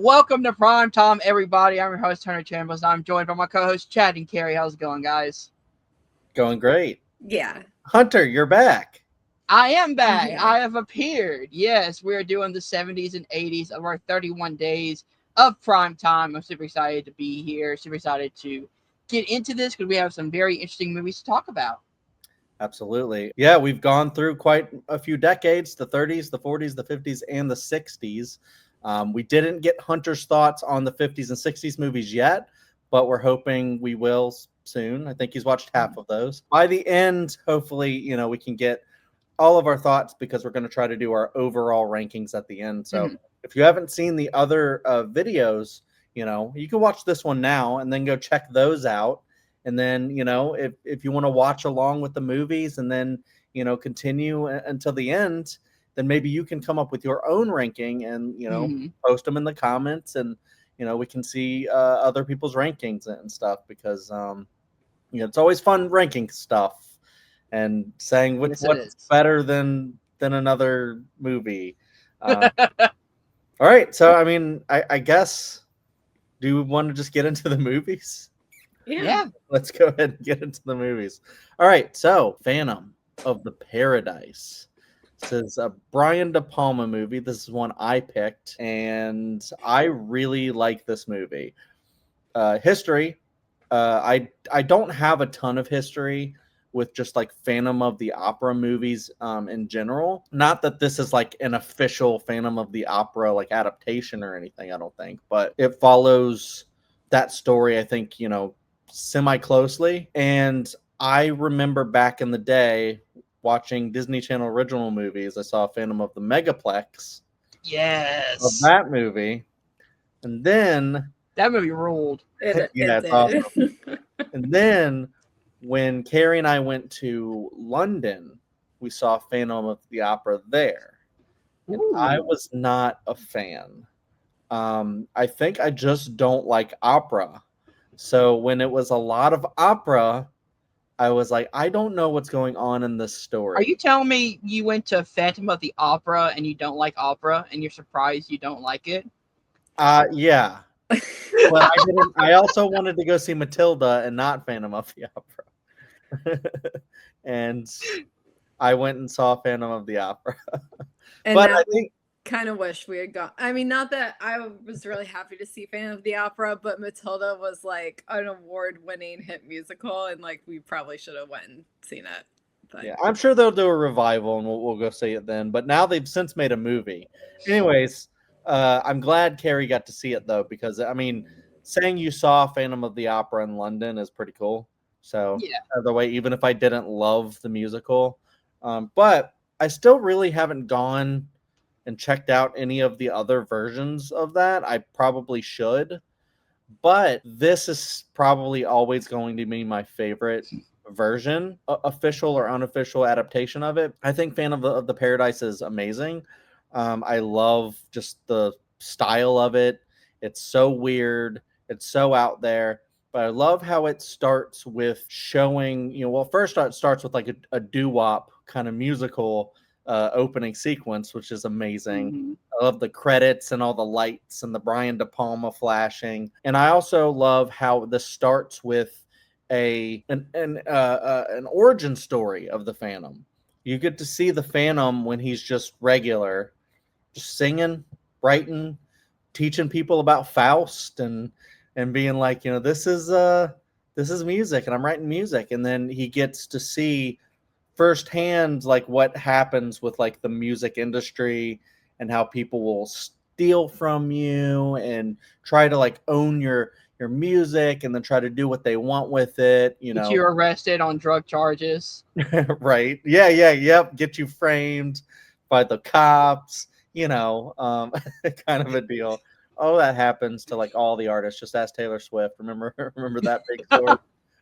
Welcome to Prime Time, everybody. I'm your host, Hunter Chambers. I'm joined by my co-host, Chad and Carrie. How's it going, guys? Going great. Yeah. Hunter, you're back. I am back. Yeah. I have appeared. Yes, we're doing the 70s and 80s of our 31 days of Prime Time. I'm super excited to be here. Super excited to get into this because we have some very interesting movies to talk about. Absolutely. Yeah, we've gone through quite a few decades, the 30s, the 40s, the 50s, and the 60s. We didn't get Hunter's thoughts on the 50s and 60s movies yet, but we're hoping we will soon. I think he's watched half of those. By the end, hopefully, we can get all of our thoughts because we're going to try to do our overall rankings at the end. So if you haven't seen the other videos, you can watch this one now and then go check those out. And then, if you want to watch along with the movies and then, continue until the end, then maybe you can come up with your own ranking and, post them in the comments and, we can see other people's rankings and stuff because, it's always fun ranking stuff and saying what's better than another movie. All right. So, I guess, do we want to just get into the movies? Yeah. Let's go ahead and get into the movies. All right. So, Phantom of the Paradise. This is a Brian De Palma movie. This is one I picked, and I really like this movie. History. I don't have a ton of history with just like Phantom of the Opera movies in general. Not that this is like an official Phantom of the Opera like adaptation or anything, I don't think, but it follows that story, I think, semi-closely. And I remember back in the day watching Disney Channel original movies. I saw Phantom of the Megaplex. Yes. Of that movie. And then... that movie ruled. It's awesome. And then when Carrie and I went to London, we saw Phantom of the Opera there. And I was not a fan. I think I just don't like opera. So when it was a lot of opera, I was like, I don't know what's going on in this story. Are you telling me you went to Phantom of the Opera and you don't like opera and you're surprised you don't like it? Yeah. But I also wanted to go see Matilda and not Phantom of the Opera. And I went and saw Phantom of the Opera. And but I think kind of wish we had gone. I mean, not that I was really happy to see Phantom of the Opera, but Matilda was like an award-winning hit musical, and like we probably should have went and seen it. But... yeah, I'm sure they'll do a revival, and we'll go see it then. But now they've since made a movie. Anyways, I'm glad Carrie got to see it though, because saying you saw Phantom of the Opera in London is pretty cool. So either way, even if I didn't love the musical, but I still really haven't gone and checked out any of the other versions of that. I probably should, but this is probably always going to be my favorite version, official or unofficial adaptation of it. I think Phantom of the Paradise is amazing. I love just the style of it. It's so weird. It's so out there. But I love how it starts with showing, first it starts with like a doo-wop kind of musical opening sequence, which is amazing. I love the credits and all the lights and the Brian De Palma flashing. And I also love how this starts with an origin story of the Phantom. You get to see the Phantom when he's just regular, just singing, writing, teaching people about Faust and being like, this is music and I'm writing music. And then he gets to see firsthand like what happens with like the music industry and how people will steal from you and try to like own your music and then try to do what they want with it. Get you arrested on drug charges. Right. Yep. Get you framed by the cops, kind of a deal. Oh, that happens to like all the artists. Just ask Taylor Swift. Remember that big story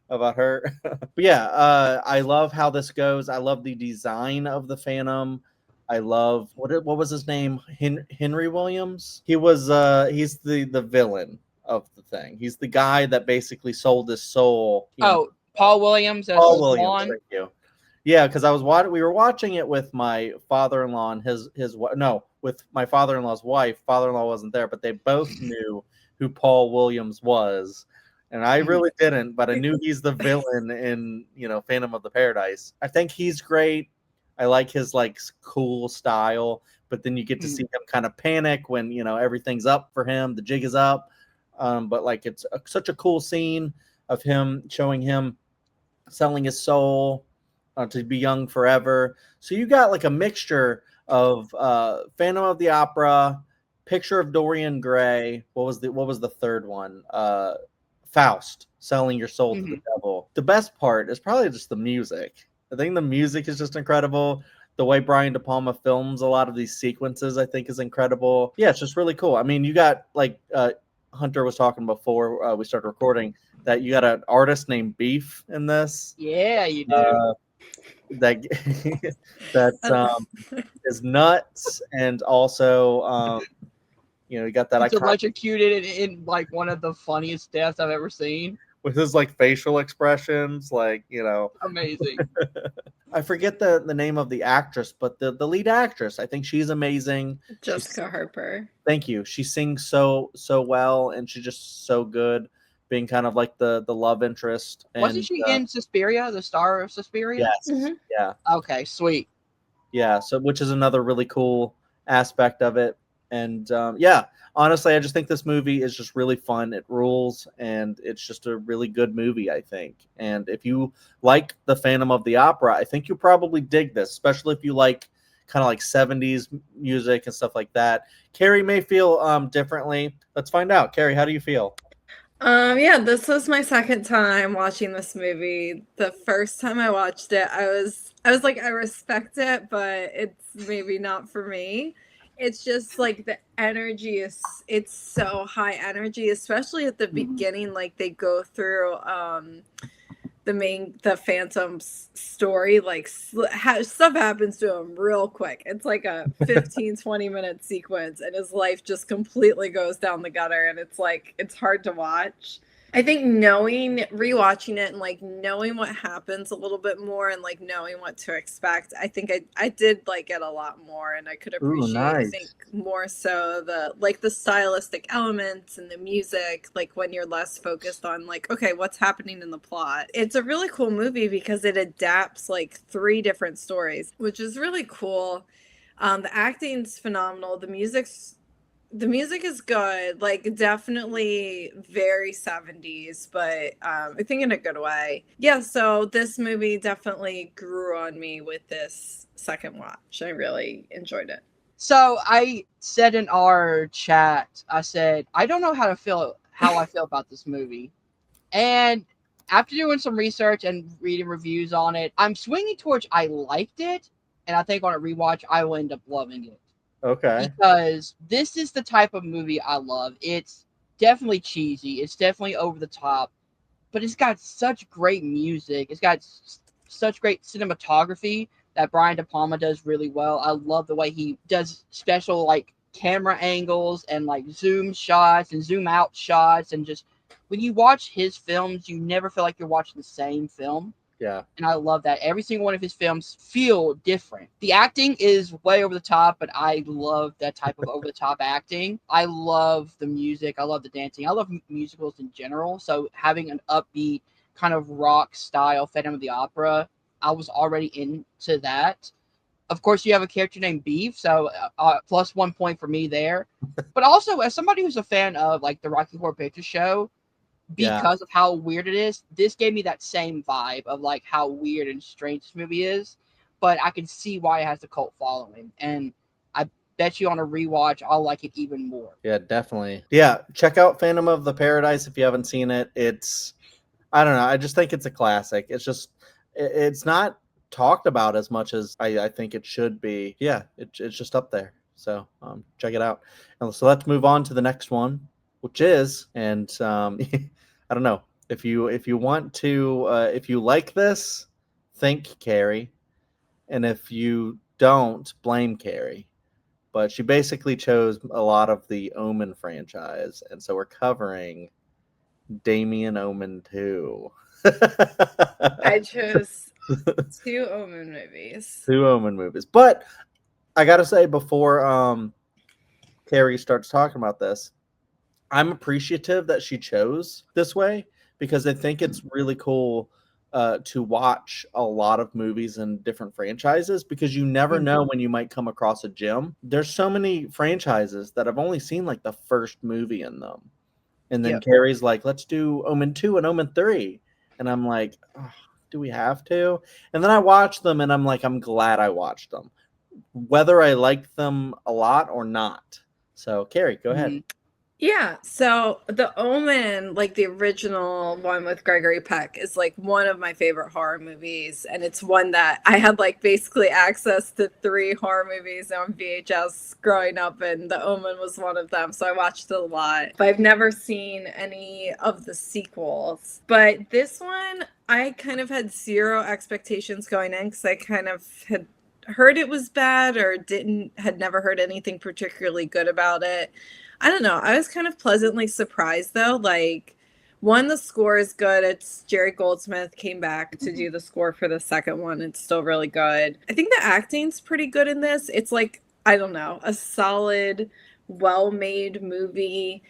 about her? But yeah, I love how this goes. I love the design of the Phantom. I love what was his name? Henry Williams. He's the villain of the thing. He's the guy that basically sold his soul. Paul Williams. Paul Williams. Thank you. Yeah, because we were watching it with my father-in-law and his with my father-in-law's wife. Father-in-law wasn't there, but they both knew who Paul Williams was. And I really didn't, but I knew he's the villain in, Phantom of the Paradise. I think he's great. I like his like cool style, but then you get to see him kind of panic when, everything's up for him, the jig is up. But like it's such a cool scene of him showing him selling his soul to be young forever. So you got like a mixture of Phantom of the Opera, Picture of Dorian Gray. What was the third one? Faust, selling your soul to the devil. The best part is probably just the music. I think the music is just incredible. The way Brian De Palma films a lot of these sequences, I think, is incredible. Yeah, it's just really cool. I mean, you got like Hunter was talking before we started recording that you got an artist named Beef in this. Yeah, you do. That is nuts, and also you got that He's iconic electrocuted in like one of the funniest deaths I've ever seen. with his like facial expressions, like Amazing. I forget the name of the actress, but the lead actress, I think she's amazing. Jessica Harper. Thank you. She sings so well, and she's just so good, being kind of like the love interest. Wasn't she in Suspiria, the star of Suspiria? Yes. Yeah. Okay, sweet. Yeah. So, which is another really cool aspect of it. And yeah, honestly, I just think this movie is just really fun. It rules, and it's just a really good movie, I think. And if you like the Phantom of the Opera, I think you'll probably dig this, especially if you like kind of like 70s music and stuff like that. Carrie may feel differently. Let's find out. Carrie, how do you feel? Yeah, this was my second time watching this movie. The first time I watched it, I was like, I respect it, but it's maybe not for me. It's just like the energy it's so high energy, especially at the beginning. Like they go through the Phantom's story, like stuff happens to him real quick. It's like a 15-20 minute sequence, and his life just completely goes down the gutter, and it's like it's hard to watch. I think rewatching it and like knowing what happens a little bit more and like knowing what to expect, I think I did like it a lot more, and I could appreciate nice. I think more so the stylistic elements and the music, like when you're less focused on like, okay, what's happening in the plot. It's a really cool movie because it adapts like 3 different stories, which is really cool. The acting's phenomenal. The music is good, like definitely very 70s, but I think in a good way. Yeah, so this movie definitely grew on me with this second watch. I really enjoyed it. So I said in our chat, I said, I don't know how I feel about this movie. And after doing some research and reading reviews on it, I'm swinging towards I liked it, and I think on a rewatch, I will end up loving it. Okay. Because this is the type of movie I love. It's definitely cheesy. It's definitely over the top. But it's got such great music. It's got such great cinematography that Brian De Palma does really well. I love the way he does special like camera angles and like zoom shots and zoom out shots. And just when you watch his films, you never feel like you're watching the same film. Yeah. And I love that. Every single one of his films feel different. The acting is way over the top, but I love that type of over the top acting. I love the music. I love the dancing. I love musicals in general. So having an upbeat kind of rock style Phantom of the Opera, I was already into that. Of course, you have a character named Beef, so plus 1 point for me there. But also, as somebody who's a fan of like the Rocky Horror Picture Show, because of how weird it is, this gave me that same vibe of like how weird and strange this movie is, but I can see why it has a cult following, and I bet you on a rewatch I'll like it even more. Yeah, definitely. Yeah, check out Phantom of the Paradise if you haven't seen it. It's, I don't know, I just think it's a classic. It's not talked about as much as I think it should be. Yeah, it's just up there. So check it out. And so let's move on to the next one, which is, and I don't know, if you want to, if you like this, thank Carrie, and if you don't, blame Carrie. But she basically chose a lot of the Omen franchise, and so we're covering Damien Omen II. I chose 2 Omen movies. 2 Omen movies, but I gotta say before Carrie starts talking about this, I'm appreciative that she chose this way because I think it's really cool to watch a lot of movies and different franchises because you never know when you might come across a gem. There's so many franchises that I've only seen like the first movie in them. And then Yep. Carrie's like, let's do Omen 2 and Omen 3. And I'm like, oh, do we have to? And then I watched them and I'm like, I'm glad I watched them, whether I liked them a lot or not. So, Carrie, go ahead. Mhm. Yeah, so The Omen, like the original one with Gregory Peck, is like one of my favorite horror movies. And it's one that I had like basically access to 3 horror movies on VHS growing up, and The Omen was one of them. So I watched it a lot. But I've never seen any of the sequels. But this one, I kind of had zero expectations going in because I kind of had heard it was bad or had never heard anything particularly good about it. I don't know. I was kind of pleasantly surprised though. Like, one, the score is good. It's Jerry Goldsmith came back to do the score for the second one. It's still really good. I think the acting's pretty good in this. It's like, I don't know, a solid, well-made movie.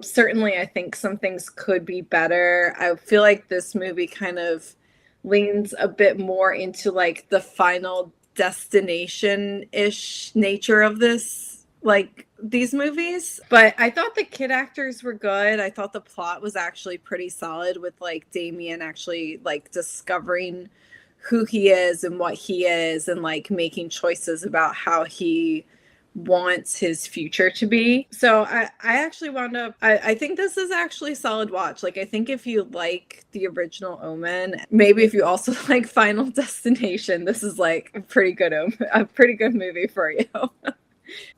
Certainly I think some things could be better. I feel like this movie kind of leans a bit more into like the final destination-ish nature of this, like these movies. But I thought the kid actors were good. I thought the plot was actually pretty solid with like Damien actually like discovering who he is and what he is and like making choices about how he wants his future to be. So I actually wound up I think this is actually a solid watch. Like I think if you like the original Omen, maybe if you also like Final Destination, this is like a pretty good movie for you.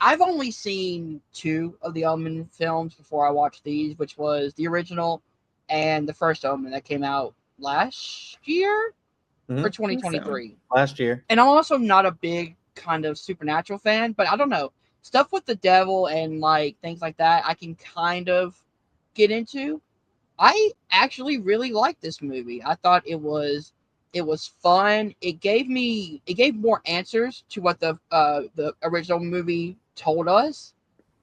I've only seen 2 of the Omen films before I watched these, which was the original and the first Omen that came out last year or Mhm. I think so. 2023. Last year. And I'm also not a big kind of supernatural fan, but I don't know. Stuff with the devil and like things like that, I can kind of get into. I actually really liked this movie. I thought it was fun. It gave more answers to what the original movie told us.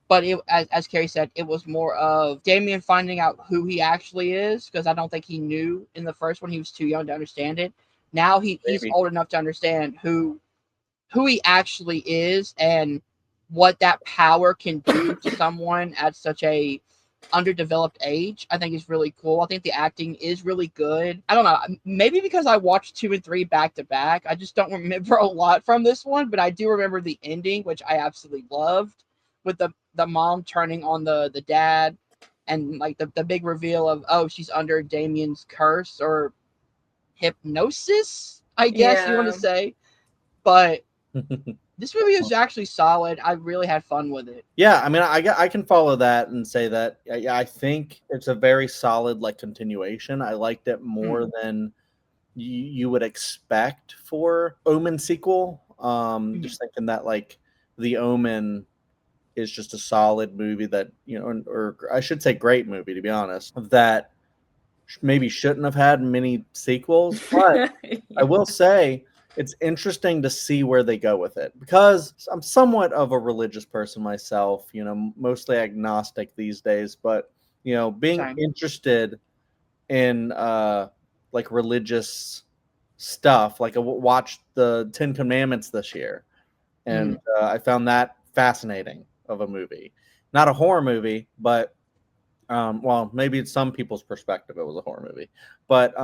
But as Carrie said, it was more of Damien finding out who he actually is because I don't think he knew in the first one. He was too young to understand it. Now he's Maybe. old enough to understand who he actually is and what that power can do to someone at such a underdeveloped age. I think is really cool. I think the acting is really good. I don't know, maybe because I watched 2 and 3 back to back, I just don't remember a lot from this one, but I do remember the ending, which I absolutely loved, with the mom turning on the dad, and like the big reveal of, oh, she's under Damien's curse or hypnosis, I guess you want to Yeah. say. But this movie is actually solid. I really had fun with it. Yeah, I mean, I can follow that and say that. Yeah, I think it's a very solid like continuation. I liked it more than you would expect for Omen sequel. Mhm. Just thinking that like the Omen is just a solid movie that or I should say great movie to be honest, that maybe shouldn't have had many sequels. But I will say it's interesting to see where they go with it because I'm somewhat of a religious person myself, mostly agnostic these days, but being Same. interested in like religious stuff, like I watched the 10 Commandments this year, and Mhm. I found that fascinating of a movie. Not a horror movie, but well, maybe it's some people's perspective it was a horror movie, but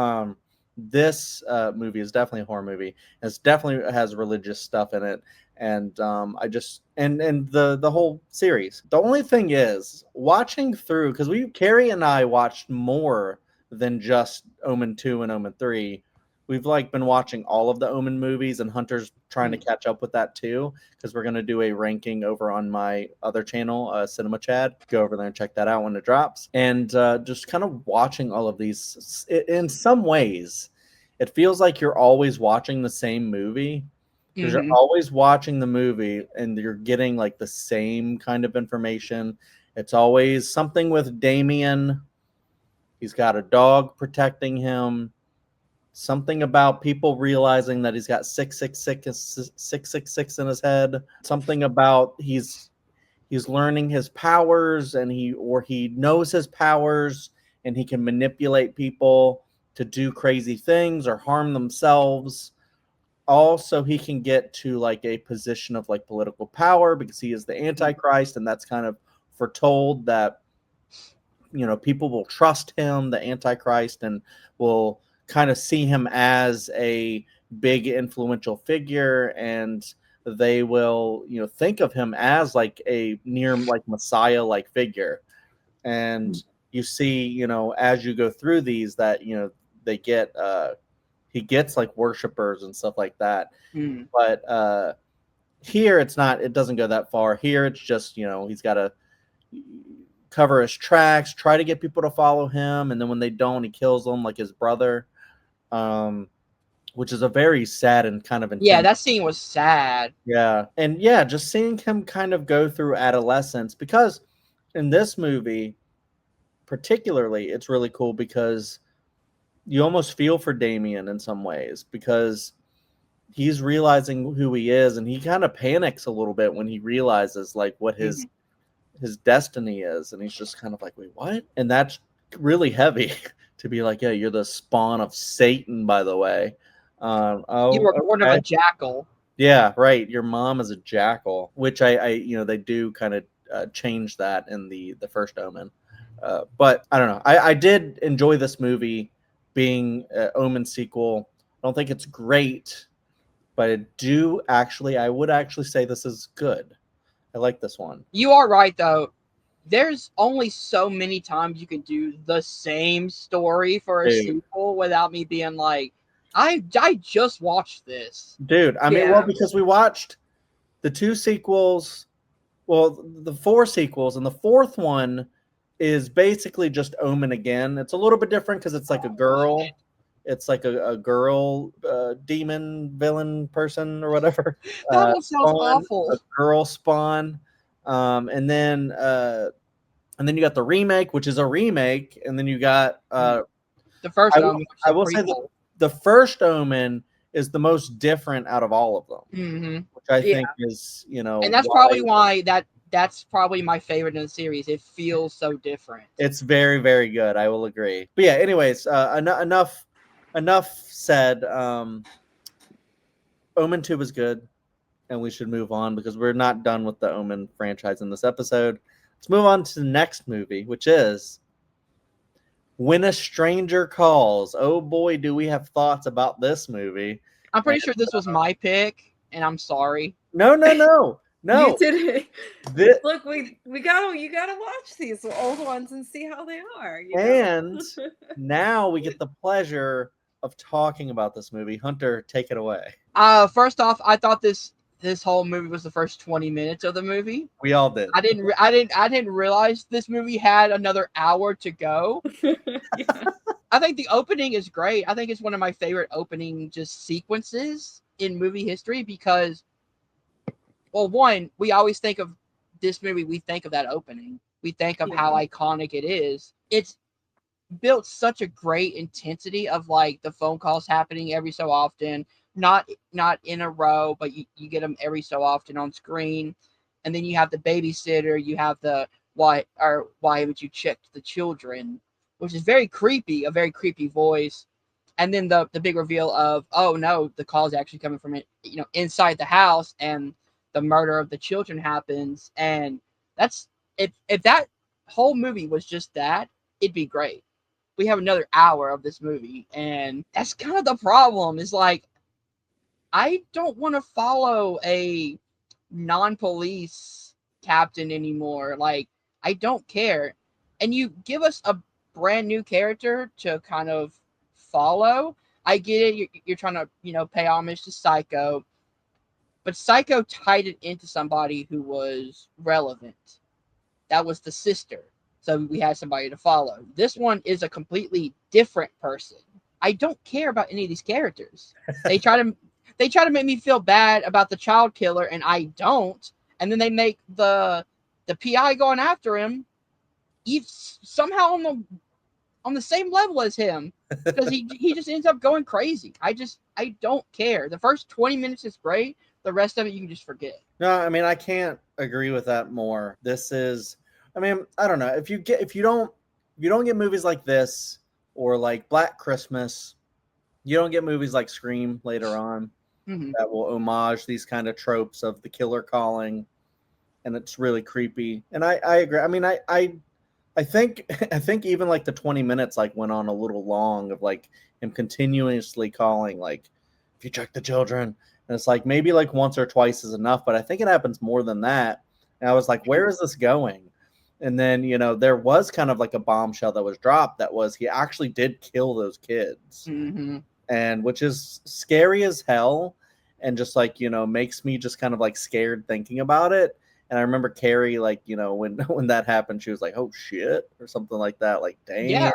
this movie is definitely a horror movie. It definitely has religious stuff in it, and I just and the whole series. The only thing is watching through because Carrie and I watched more than just Omen 2 and Omen 3. We've like been watching all of the Omen movies, and Hunter's trying to Mhm. catch up with that too because we're gonna do a ranking over on my other channel, Cinema Chad. Go over there and check that out when it drops. And just kind of watching all of these, in some ways, it feels like you're always watching the same movie because you're Mhm. always watching the movie and you're getting like the same kind of information. It's always something with Damien. He's got a dog protecting him. Something about people realizing that he's got 666 in his head. Something about he's learning his powers, and he knows his powers, and he can manipulate people to do crazy things or harm themselves. Also, he can get to like a position of like political power because he is the Antichrist, and that's kind of foretold that people will trust him, the Antichrist, and will kind of see him as a big influential figure, and they will think of him as like a near like Messiah like figure. And you see, as you go through these, that they get he gets like worshipers and stuff like that. But here it doesn't go that far. Here it's just he's got to cover his tracks, try to get people to follow him, and then when they don't, he kills them like his brother, which is a very sad and kind of intense. Yeah, that scene was sad. Yeah, and just seeing him kind of go through adolescence, because in this movie particularly, it's really cool because you almost feel for Damien in some ways, because he's realizing who he is, and he kind of panics a little bit when he realizes like what his destiny is, and he's just kind of like, wait, what? And that's really heavy to be like, yeah, you're the spawn of Satan, by the way. You were born of a jackal. Yeah, right. Your mom is a jackal, which I they do kind of change that in the first Omen. But I don't know. I did enjoy this movie being an Omen sequel. I don't think it's great, but I would actually say this is good. I like this one. You are right, though. There's only so many times you can do the same story for a sequel without me being like, I just watched this. Dude, I mean, well, because we watched the 2 sequels, well, the 4 sequels, and the 4th one is basically just Omen again. It's a little bit different because it's like a girl. It's like a girl demon villain person or whatever. That one sounds awful. A girl spawn. And then you got the remake, which is a remake, and then you got the first Omen. I will say the first Omen is the most different out of all of them, which I think is and that's probably why that's probably my favorite in the series. It feels so different. It's very, very good. I will agree. But yeah, anyways, enough said. Omen 2 was good, and we should move on because we're not done with the Omen franchise in this episode. Let's move on to the next movie, which is When a Stranger Calls. Oh boy, do we have thoughts about this movie. I'm pretty sure this was my pick, and I'm sorry. No. You did it. Look, you gotta watch these old ones and see how they are. And now we get the pleasure of talking about this movie. Hunter, take it away. First off, I thought this whole movie was the first 20 minutes of the movie. We all did. I didn't realize this movie had another hour to go. I think the opening is great. I think it's one of my favorite opening just sequences in movie history because, well, one, we always think of this movie, we think of that opening. We think of how iconic it is. It's built such a great intensity of like the phone calls happening every so often, not in a row, but you get them every so often on screen. And then you have the babysitter, you have the why haven't you checked the children, which is very creepy, a very creepy voice. And then the big reveal of, oh no, the call is actually coming from inside the house, and the murder of the children happens. And that's if that whole movie was just that, it'd be great. We have another hour of this movie, and that's kind of the problem. Is like, I don't want to follow a non-police captain anymore. Like, I don't care. And you give us a brand new character to kind of follow. I get it. You're trying to, pay homage to Psycho. But Psycho tied it into somebody who was relevant. That was the sister. So we had somebody to follow. This one is a completely different person. I don't care about any of these characters. They try to make me feel bad about the child killer, and I don't. And then they make the PI going after him. Somehow on on the same level as him because he just ends up going crazy. I don't care. The first 20 minutes is great. The rest of it you can just forget. No, I mean I can't agree with that more. This is, I mean, I don't know if you don't get movies like this or like Black Christmas, you don't get movies like Scream later on that will homage these kind of tropes of the killer calling, and it's really creepy. And I agree. I mean, I think I think even like the 20 minutes like went on a little long of like him continuously calling like, if you check the children, and it's like maybe like once or twice is enough, but I think it happens more than that. And I was like, where is this going? And then, there was kind of like a bombshell that was dropped that was he actually did kill those kids. And which is scary as hell, and just like, makes me just kind of like scared thinking about it. And I remember Carrie, like, when that happened, she was like, oh shit, or something like that. Like, damn, Yeah.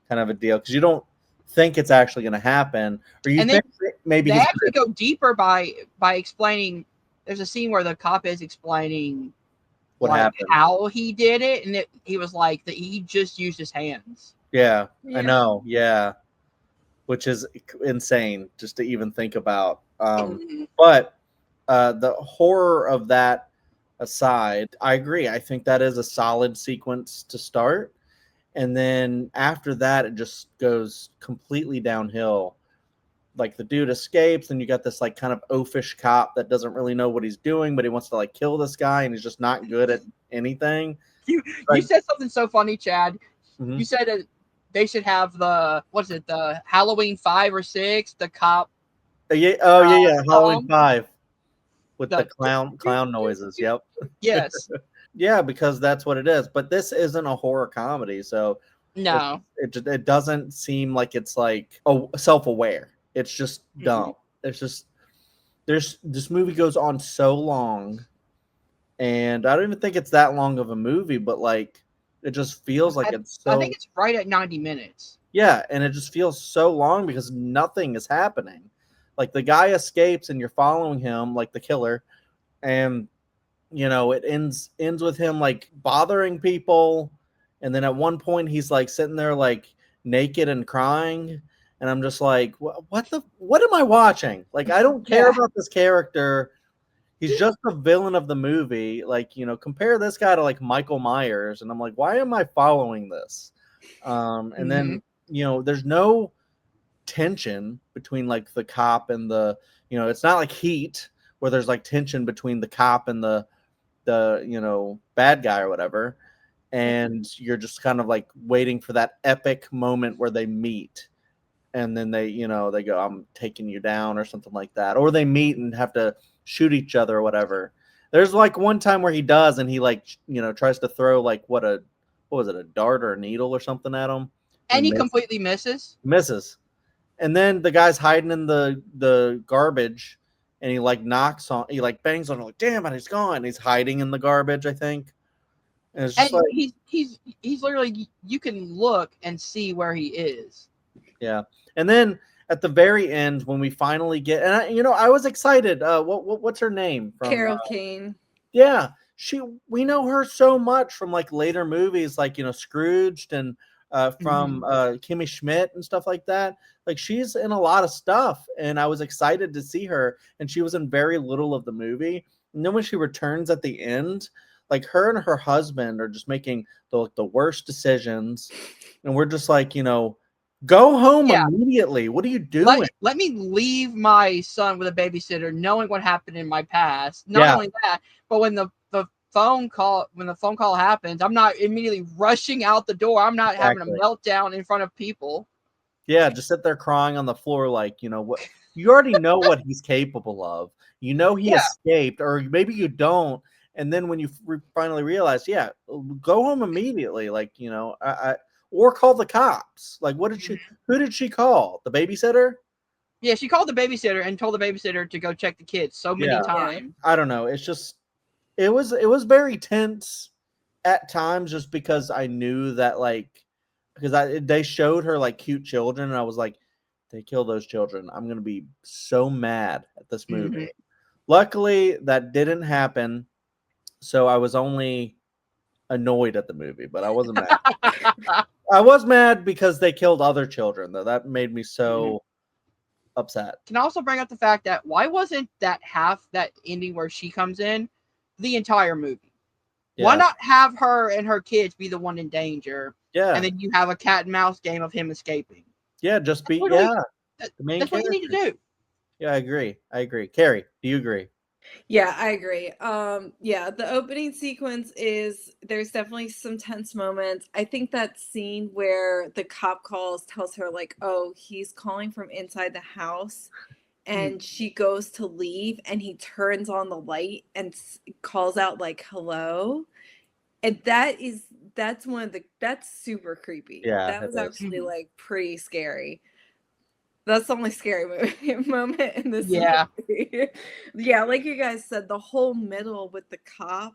kind of a deal. Because you don't think it's actually going to happen. Or you And think maybe they he's actually go deeper by explaining. There's a scene where the cop is explaining what like happened, how he did it, and he was like that he just used his hands. Yeah, I know. Yeah. Which is insane just to even think about. But the horror of that aside, I agree. I think that is a solid sequence to start. And then after that, it just goes completely downhill. Like the dude escapes, and you got this like kind of oafish cop that doesn't really know what he's doing, but he wants to like kill this guy, and he's just not good at anything. You said something so funny, Chad. You said that they should have the Halloween 5 or 6, the cop. Yeah, Halloween 5 with the clown noises. Yep. Yes. Yeah, because that's what it is. But this isn't a horror comedy, so no, it doesn't seem like it's like self-aware. It's just dumb. It's just this movie goes on so long, and I don't even think it's that long of a movie, but like it just feels like it's so. I think it's right at 90 minutes. Yeah, and it just feels so long because nothing is happening. Like the guy escapes, and you're following him, like the killer, and it ends with him like bothering people, and then at one point he's like sitting there like naked and crying, and I'm just like, what am I watching? Like, I don't care about this character. He's just the villain of the movie. Like, compare this guy to like Michael Myers, and I'm like, why am I following this? And then there's no tension between like the cop and the it's not like Heat where there's like tension between the cop and the bad guy or whatever, and you're just kind of like waiting for that epic moment where they meet, and then they they go, I'm taking you down or something like that, or they meet and have to shoot each other or whatever. There's like one time where he does, and he like tries to throw like what was it, a dart or a needle or something at him, and he completely misses, and then the guy's hiding in the garbage, and he like bangs on it, like, damn it, he's gone. He's hiding in the garbage, I think. And it's just like he's literally, you can look and see where he is. Yeah. And then at the very end, when we finally get, and I was excited. What's her name? Carol Kane. Yeah, we know her so much from like later movies, like Scrooged, and from Kimmy Schmidt and stuff like that. Like, she's in a lot of stuff, and I was excited to see her. And she was in very little of the movie. And then when she returns at the end, like, her and her husband are just making the worst decisions, and we're just like, go home immediately. What are you doing? Let me leave my son with a babysitter, knowing what happened in my past. Not only that, but when the phone call happens, I'm not immediately rushing out the door. I'm not having a meltdown in front of people. Yeah, just sit there crying on the floor, like, what you already know what he's capable of. He escaped, or maybe you don't. And then when you finally realize, go home immediately. Like, or call the cops. Like, who did she call? The babysitter? Yeah, she called the babysitter and told the babysitter to go check the kids so many times. I don't know. It's just, it was very tense at times, just because I knew that, like, because they showed her like cute children, and I was like, they kill those children, I'm gonna be so mad at this movie. Luckily, that didn't happen, so I was only annoyed at the movie, but I wasn't mad. I was mad because they killed other children, though. That made me so upset. Can also bring up the fact that why wasn't that ending where she comes in the entire movie? Yeah. Why not have her and her kids be the one in danger, Yeah. and then you have a cat and mouse game of him escaping? Yeah, just be the main That's what you need to do. Yeah, I agree. Carrie, do you agree? Yeah, I agree. Yeah, the opening sequence there's definitely some tense moments. I think that scene where the cop tells her like, "Oh, he's calling from inside the house." And she goes to leave and he turns on the light and calls out like, "Hello." And that's super creepy. Yeah, That it was is. actually like pretty scary. That's the only scary moment in this Yeah. movie. Yeah, like you guys said, the whole middle with the cop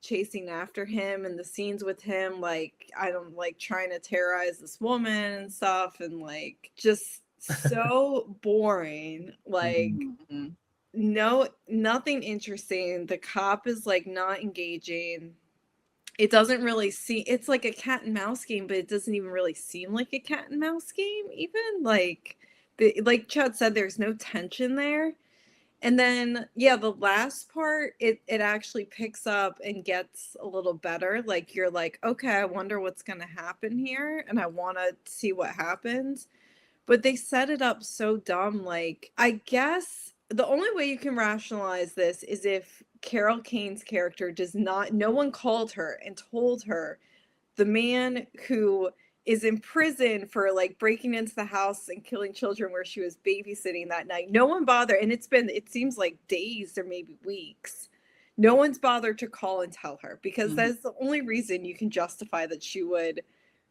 chasing after him and the scenes with him, like, I don't like trying to terrorize this woman and stuff, and like just so boring. Like, nothing interesting. The cop is like not engaging. It doesn't really seem, it's like a cat and mouse game, but it doesn't even really seem like a cat and mouse game, even like Chad said, there's no tension there. And then yeah, the last part, it actually picks up and gets a little better. Like you're like, okay, I wonder what's gonna happen here, and I want to see what happens. But they set it up so dumb. Like, I guess the only way you can rationalize this is if Carol Kane's character does not, no one called her and told her the man who is in prison for like breaking into the house and killing children where she was babysitting that night. No one bothered. And it seems like days or maybe weeks. No one's bothered to call and tell her, because that's the only reason you can justify that she would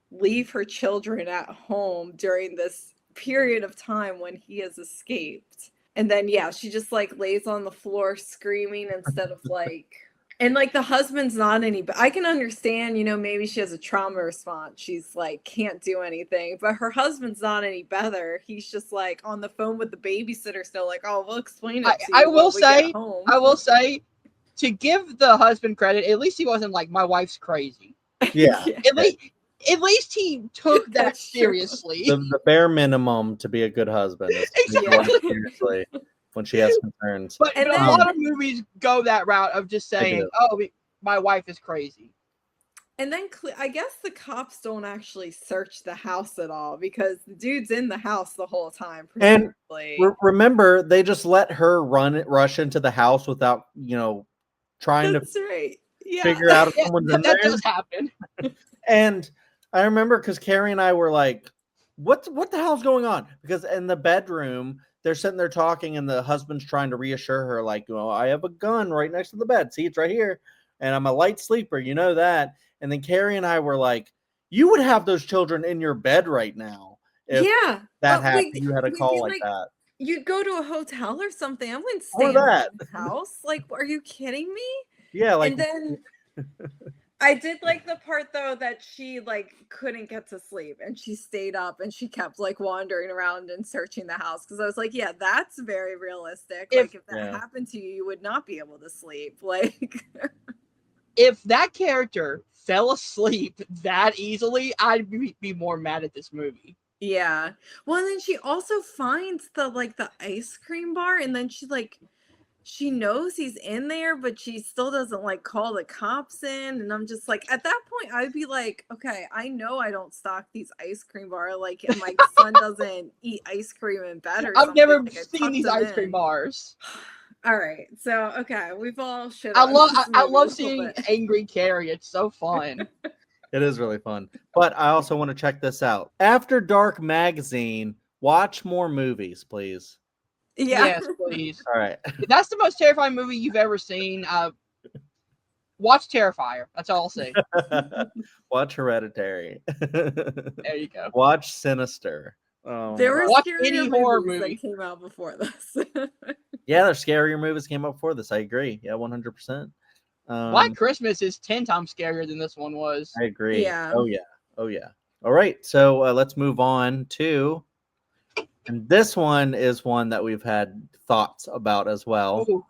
leave her children at home during this period of time when he has escaped. And then yeah, she just like lays on the floor screaming instead of like, and like the husband's not any, but I can understand, maybe she has a trauma response. She's like can't do anything, but her husband's not any better. He's just like on the phone with the babysitter still, like, "Oh, we'll explain it to you." I will say, to give the husband credit, at least he wasn't like, "My wife's crazy." Yeah. At least he took that seriously. The bare minimum to be a good husband is Exactly. seriously when she has concerns. But a lot of movies go that route of just saying, "Oh, my wife is crazy." And then I guess the cops don't actually search the house at all, because the dude's in the house the whole time. And remember, they just let her rush into the house without, trying to figure out if someone's in there. That does happen. And I remember because Carrie and I were like, what the hell's going on? Because in the bedroom, they're sitting there talking, and the husband's trying to reassure her, like, I have a gun right next to the bed. See, it's right here. And I'm a light sleeper. You know that. And then Carrie and I were like, you would have those children in your bed right now. If that happened, you had a call like that. You'd go to a hotel or something. I wouldn't stay in the house. Like, are you kidding me? Yeah. Like, and then I did like the part though that she like couldn't get to sleep and she stayed up and she kept like wandering around and searching the house, because I was like, yeah, that's very realistic. If that happened to you, you would not be able to sleep. Like, if that character fell asleep that easily, I'd be more mad at this movie. Yeah. Well, and then she also finds the ice cream bar, and then she knows he's in there, but she still doesn't like call the cops in. And I'm just like, at that point, I'd be like, okay, I know I don't stock these ice cream bars. Like, and my son doesn't eat ice cream in bed or something. I've never seen these ice cream bars. All right, so okay, we've all shit. I love seeing angry Carrie. It's so fun. It is really fun. But I also want to check this out. After Dark Magazine, watch more movies, please. Yeah. Yes, please. All right. If that's the most terrifying movie you've ever seen, watch Terrifier. That's all I'll say. Watch Hereditary. There you go. Watch Sinister. There were watch any horror movie that came out before this. Yeah, there's scarier movies came out before this. I agree. Yeah, 100%. White Christmas is 10 times scarier than this one was. I agree. Yeah. Oh yeah. All right, so let's move on to, and this one is one that we've had thoughts about as well. Ooh,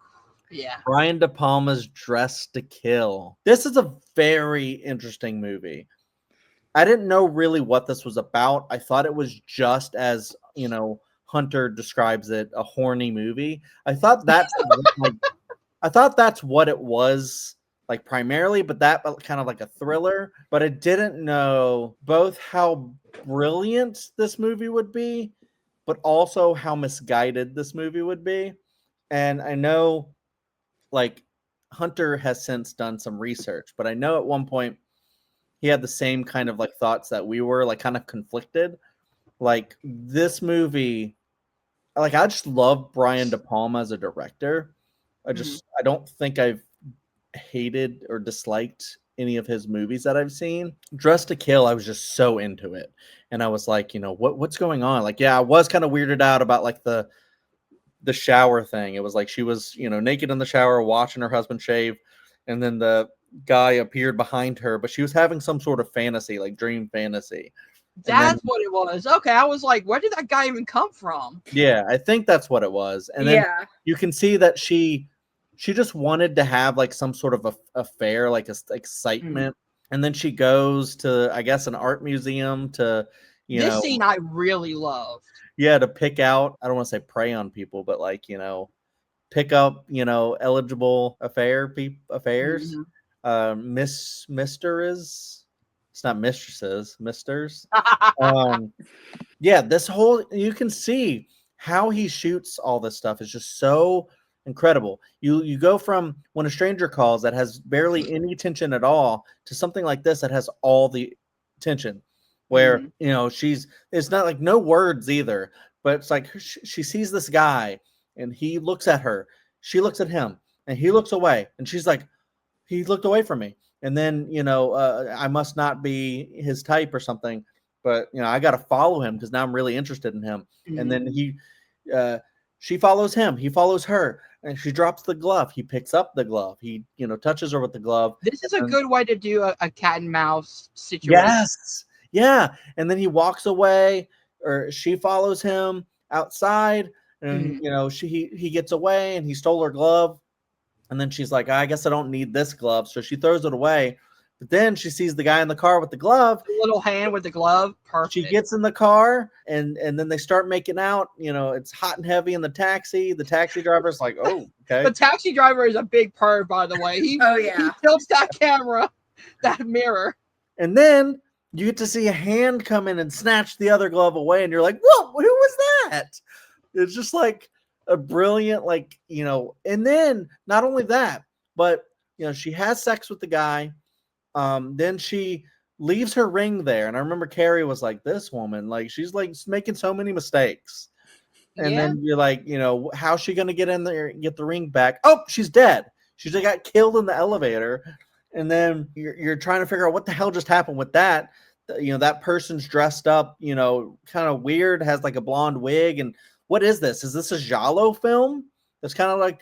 yeah. Brian De Palma's Dressed to Kill. This is a very interesting movie. I didn't know really what this was about. I thought it was just as, Hunter describes it, a horny movie. I thought that's like, I thought that's what it was, like, primarily, but that kind of like a thriller. But I didn't know both how brilliant this movie would be, but also how misguided this movie would be. And I know, like, Hunter has since done some research, but I know at one point he had the same kind of like thoughts that we were, like, kind of conflicted. Like, this movie, like, I just love Brian De Palma as a director. I don't think I've hated or disliked any of his movies that I've seen. Dress to Kill, I was just so into it. And I was like, what's going on? Like, yeah, I was kind of weirded out about like the shower thing. It was like she was, naked in the shower watching her husband shave, and then the guy appeared behind her, but she was having some sort of fantasy, like dream fantasy. That's what it was. Okay, I was like, where did that guy even come from? Yeah, I think that's what it was. And then you can see that she just wanted to have like some sort of affair, like excitement. And then she goes to, I guess, an art museum to, this scene I really loved. Yeah, to pick out, I don't want to say prey on people, but like, pick up, eligible affairs. It's not mistresses, misters. Yeah, this whole, you can see how he shoots all this stuff is just so incredible. You go from When a Stranger Calls, that has barely any tension at all, to something like this that has all the tension, where it's not like no words either, but it's like she sees this guy and he looks at her, she looks at him, and he looks away, and she's like, he looked away from me, and then I must not be his type or something, but I got to follow him because now I'm really interested in him. And then she follows him, he follows her, and she drops the glove, he picks up the glove, he touches her with the glove. This is a good way to do a cat and mouse situation. Yes, yeah. And then he walks away, or she follows him outside, and he gets away, and he stole her glove. And then she's like, I guess I don't need this glove, so she throws it away. But then she sees the guy in the car with the glove. The little hand with the glove. Perfect. She gets in the car, and then they start making out. It's hot and heavy in the taxi. The taxi driver's like, oh, okay. The taxi driver is a big perv, by the way. He tilts that camera, that mirror. And then you get to see a hand come in and snatch the other glove away, and you're like, whoa, who was that? It's just like a brilliant, like, and then not only that, but she has sex with the guy. Then she leaves her ring there, and I remember Carrie was like, this woman, like, she's like making so many mistakes. And then you're like, how's she gonna get in there and get the ring back? Oh, she's dead. She just got killed in the elevator. And then you're trying to figure out what the hell just happened with that. That person's dressed up, kind of weird, has like a blonde wig, and what is this? Is this a Giallo film? It's kind of like,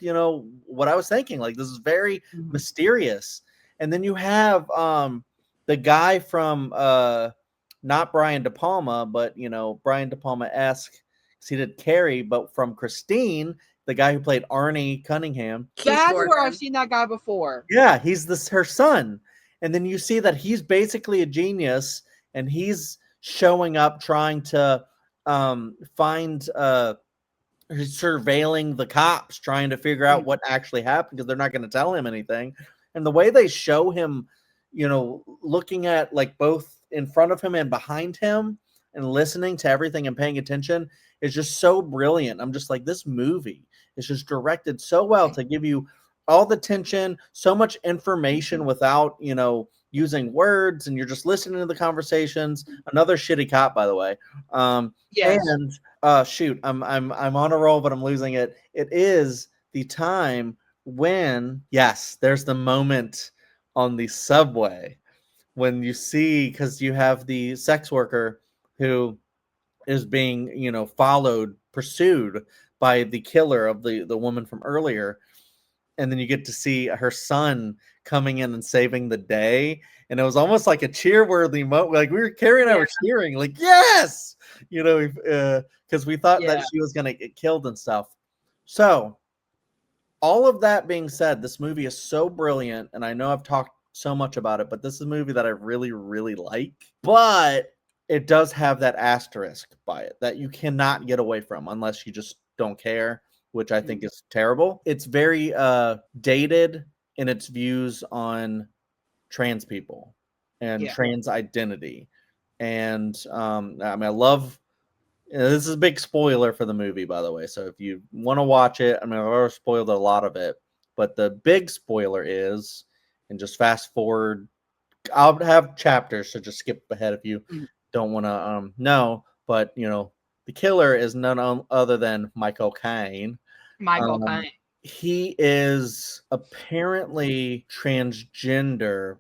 what I was thinking. Like, this is very mysterious. And then you have the guy from not Brian De Palma, but Brian De Palma-esque, because he did Carrie, but from Christine, the guy who played Arnie Cunningham. That's where I've seen that guy before. Yeah, he's her son. And then you see that he's basically a genius, and he's showing up trying to find surveilling the cops, trying to figure out what actually happened, because they're not going to tell him anything. And the way they show him, looking at like both in front of him and behind him and listening to everything and paying attention is just so brilliant. I'm just like, this movie is just directed so well to give you all the tension, so much information without, using words, and you're just listening to the conversations. Another shitty cop, by the way. Yes. And shoot, I'm on a roll, but I'm losing it. It is the time when, yes, there's the moment on the subway when you see, because you have the sex worker who is being, pursued by the killer of the woman from earlier. And then you get to see her son coming in and saving the day. And it was almost like a cheer-worthy moment. Like, Carrie and I were cheering, like, yes, because we thought that she was going to get killed and stuff. So all of that being said, this movie is so brilliant. And I know I've talked so much about it, but this is a movie that I really, really like. But it does have that asterisk by it that you cannot get away from unless you just don't care, which I think is terrible. It's very dated in its views on trans people and trans identity. And I mean, I love. This is a big spoiler for the movie, by the way. So if you want to watch it, I mean, I've already spoiled a lot of it, but the big spoiler is, and just fast forward. I'll have chapters, so just skip ahead if you don't want to know. But the killer is none other than Michael Caine. Michael Caine. He is apparently transgender,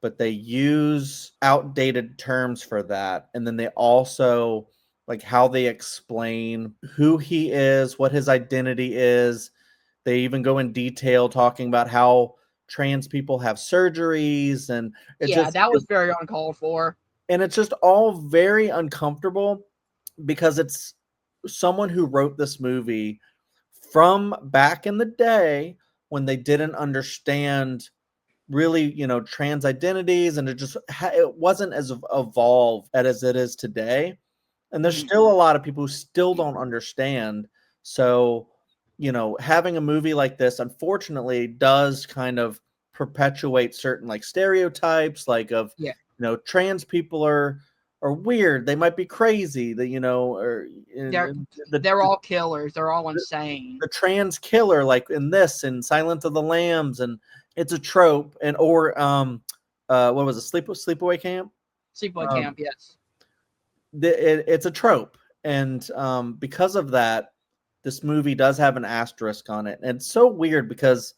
but they use outdated terms for that, and then they also like how they explain who he is, what his identity is. They even go in detail talking about how trans people have surgeries, and that was very uncalled for. And it's just all very uncomfortable because it's someone who wrote this movie from back in the day when they didn't understand really, trans identities, and it wasn't as evolved as it is today. And there's still a lot of people who still don't understand. So, having a movie like this, unfortunately, does kind of perpetuate certain like stereotypes, like of, trans people are weird. They might be crazy. They're all killers. They're all insane. The trans killer, like in this and Silence of the Lambs, and it's a trope. And or what was it? Sleepaway Camp. Sleepaway Camp, yes. It's a trope, and because of that, this movie does have an asterisk on it. And it's so weird because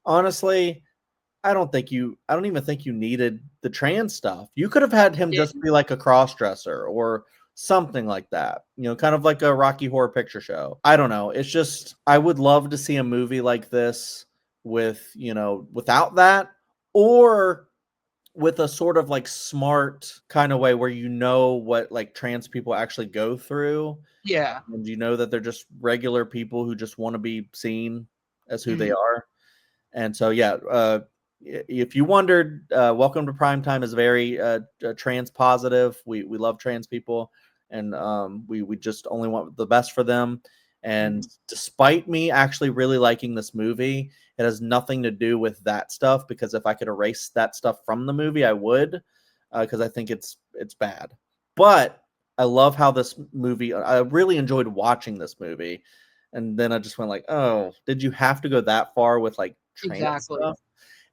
honestly, I don't even think you needed the trans stuff. You could have had him just be like a cross-dresser or something like that, kind of like a Rocky Horror Picture Show. I don't know. It's just, I would love to see a movie like this with, without that, or with a sort of like smart kind of way where what like trans people actually go through. Yeah. And that they're just regular people who just want to be seen as who they are. And so, if you wondered, Welcome to Primetime is very trans positive. We love trans people, and we just only want the best for them. And despite me actually really liking this movie, it has nothing to do with that stuff, because if I could erase that stuff from the movie, I would, because I think it's bad. But I love how this movie, I really enjoyed watching this movie. And then I just went like, oh, did you have to go that far with like trans stuff?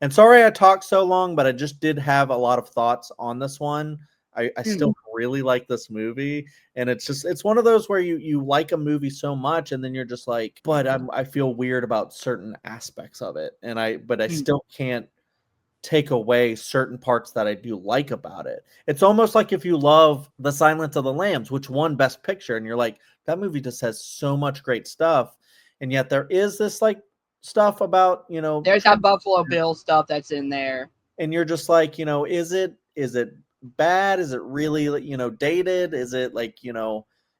And sorry I talked so long, but I just did have a lot of thoughts on this one. I still really like this movie, and it's one of those where you like a movie so much, and then you're just like, but I feel weird about certain aspects of it, and I still can't take away certain parts that I do like about it. It's almost like if you love The Silence of the Lambs, which won Best Picture, and you're like, that movie just has so much great stuff, and yet there is this like stuff about there's that Buffalo Bill stuff that's in there, and you're just like, is it bad? Is it really dated? Is it like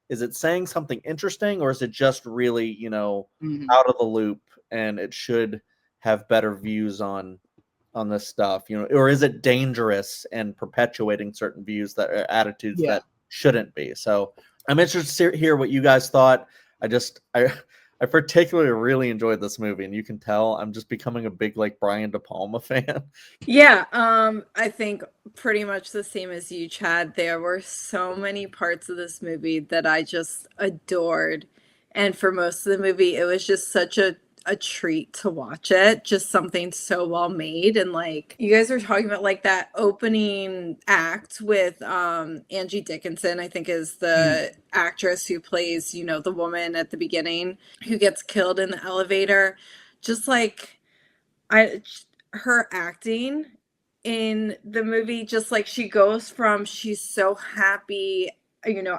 is it saying something interesting, or is it just really out of the loop, and it should have better views on this stuff, or is it dangerous and perpetuating certain views that are attitudes that shouldn't be? So I'm interested to hear what you guys thought. I particularly really enjoyed this movie, and you can tell I'm just becoming a big like Brian De Palma fan. Yeah, I think pretty much the same as you, Chad. There were so many parts of this movie that I just adored. And for most of the movie, it was just such a treat to watch it. Just something so well made. And like you guys were talking about like that opening act with Angie Dickinson, I think is the actress who plays, the woman at the beginning who gets killed in the elevator. Just like her acting in the movie, just like she goes from she's so happy,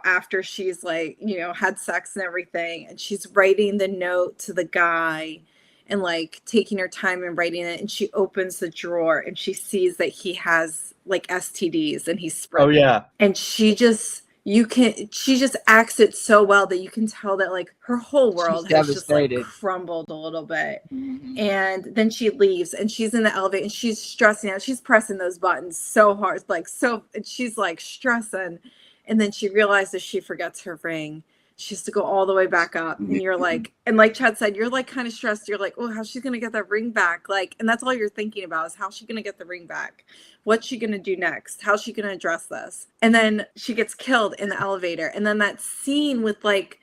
after she's like, had sex and everything, and she's writing the note to the guy and like taking her time and writing it, and she opens the drawer and she sees that he has like STDs and he's spreading. Oh yeah. And she just she just acts it so well that you can tell that like her whole world She's has just like devastated. crumbled a little bit. Mhm. And then she leaves and she's in the elevator and she's stressing out. She's pressing those buttons so hard, like and she's like stressing. And then she realizes she forgets her ring. She has to go all the way back up. And you're like, and like Chad said, you're like kind of stressed. You're like, oh, how's she gonna get that ring back? Like, and that's all you're thinking about is how's she gonna get the ring back? What's she gonna do next? How's she gonna address this? And then she gets killed in the elevator. And then that scene with like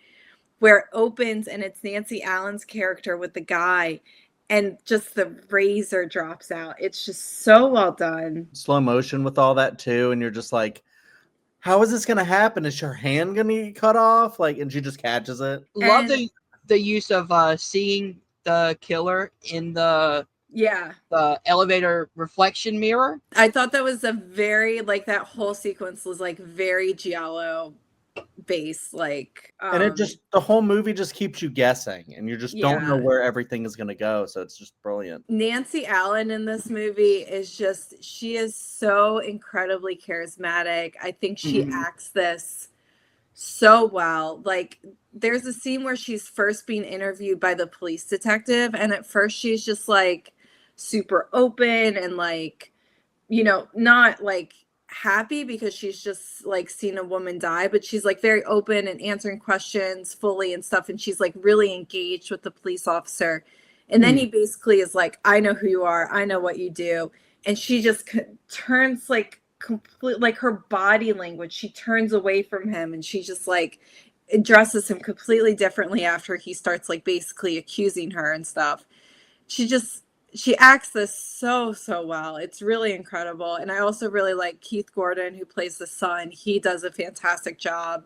where it opens and it's Nancy Allen's character with the guy and just the razor drops out. It's just so well done. Slow motion with all that too, and you're just like, how is this gonna happen? Is her hand gonna get cut off? Like, and she just catches it. Love And the use of seeing the killer in the yeah, elevator reflection mirror. I thought that was a very like that whole sequence was like very giallo based, like And it just the whole movie just keeps you guessing, and you just don't know Yeah. where everything is gonna go. So it's just brilliant. Nancy Allen in this movie is just, she is so incredibly charismatic. I think she Mhm. acts this so well. Like, there's a scene where she's first being interviewed by the police detective, and at first she's just like super open and like, you know, not like happy because she's just like seen a woman die, but she's like very open and answering questions fully and stuff. And she's like really engaged with the police officer. And then he basically is like, I know who you are. I know what you do. And she just turns like complete, like her body language, she turns away from him and she just like addresses him completely differently after he starts like basically accusing her and stuff. She acts this so well. It's really incredible. And I also really like Keith Gordon, who plays the son. He does a fantastic job.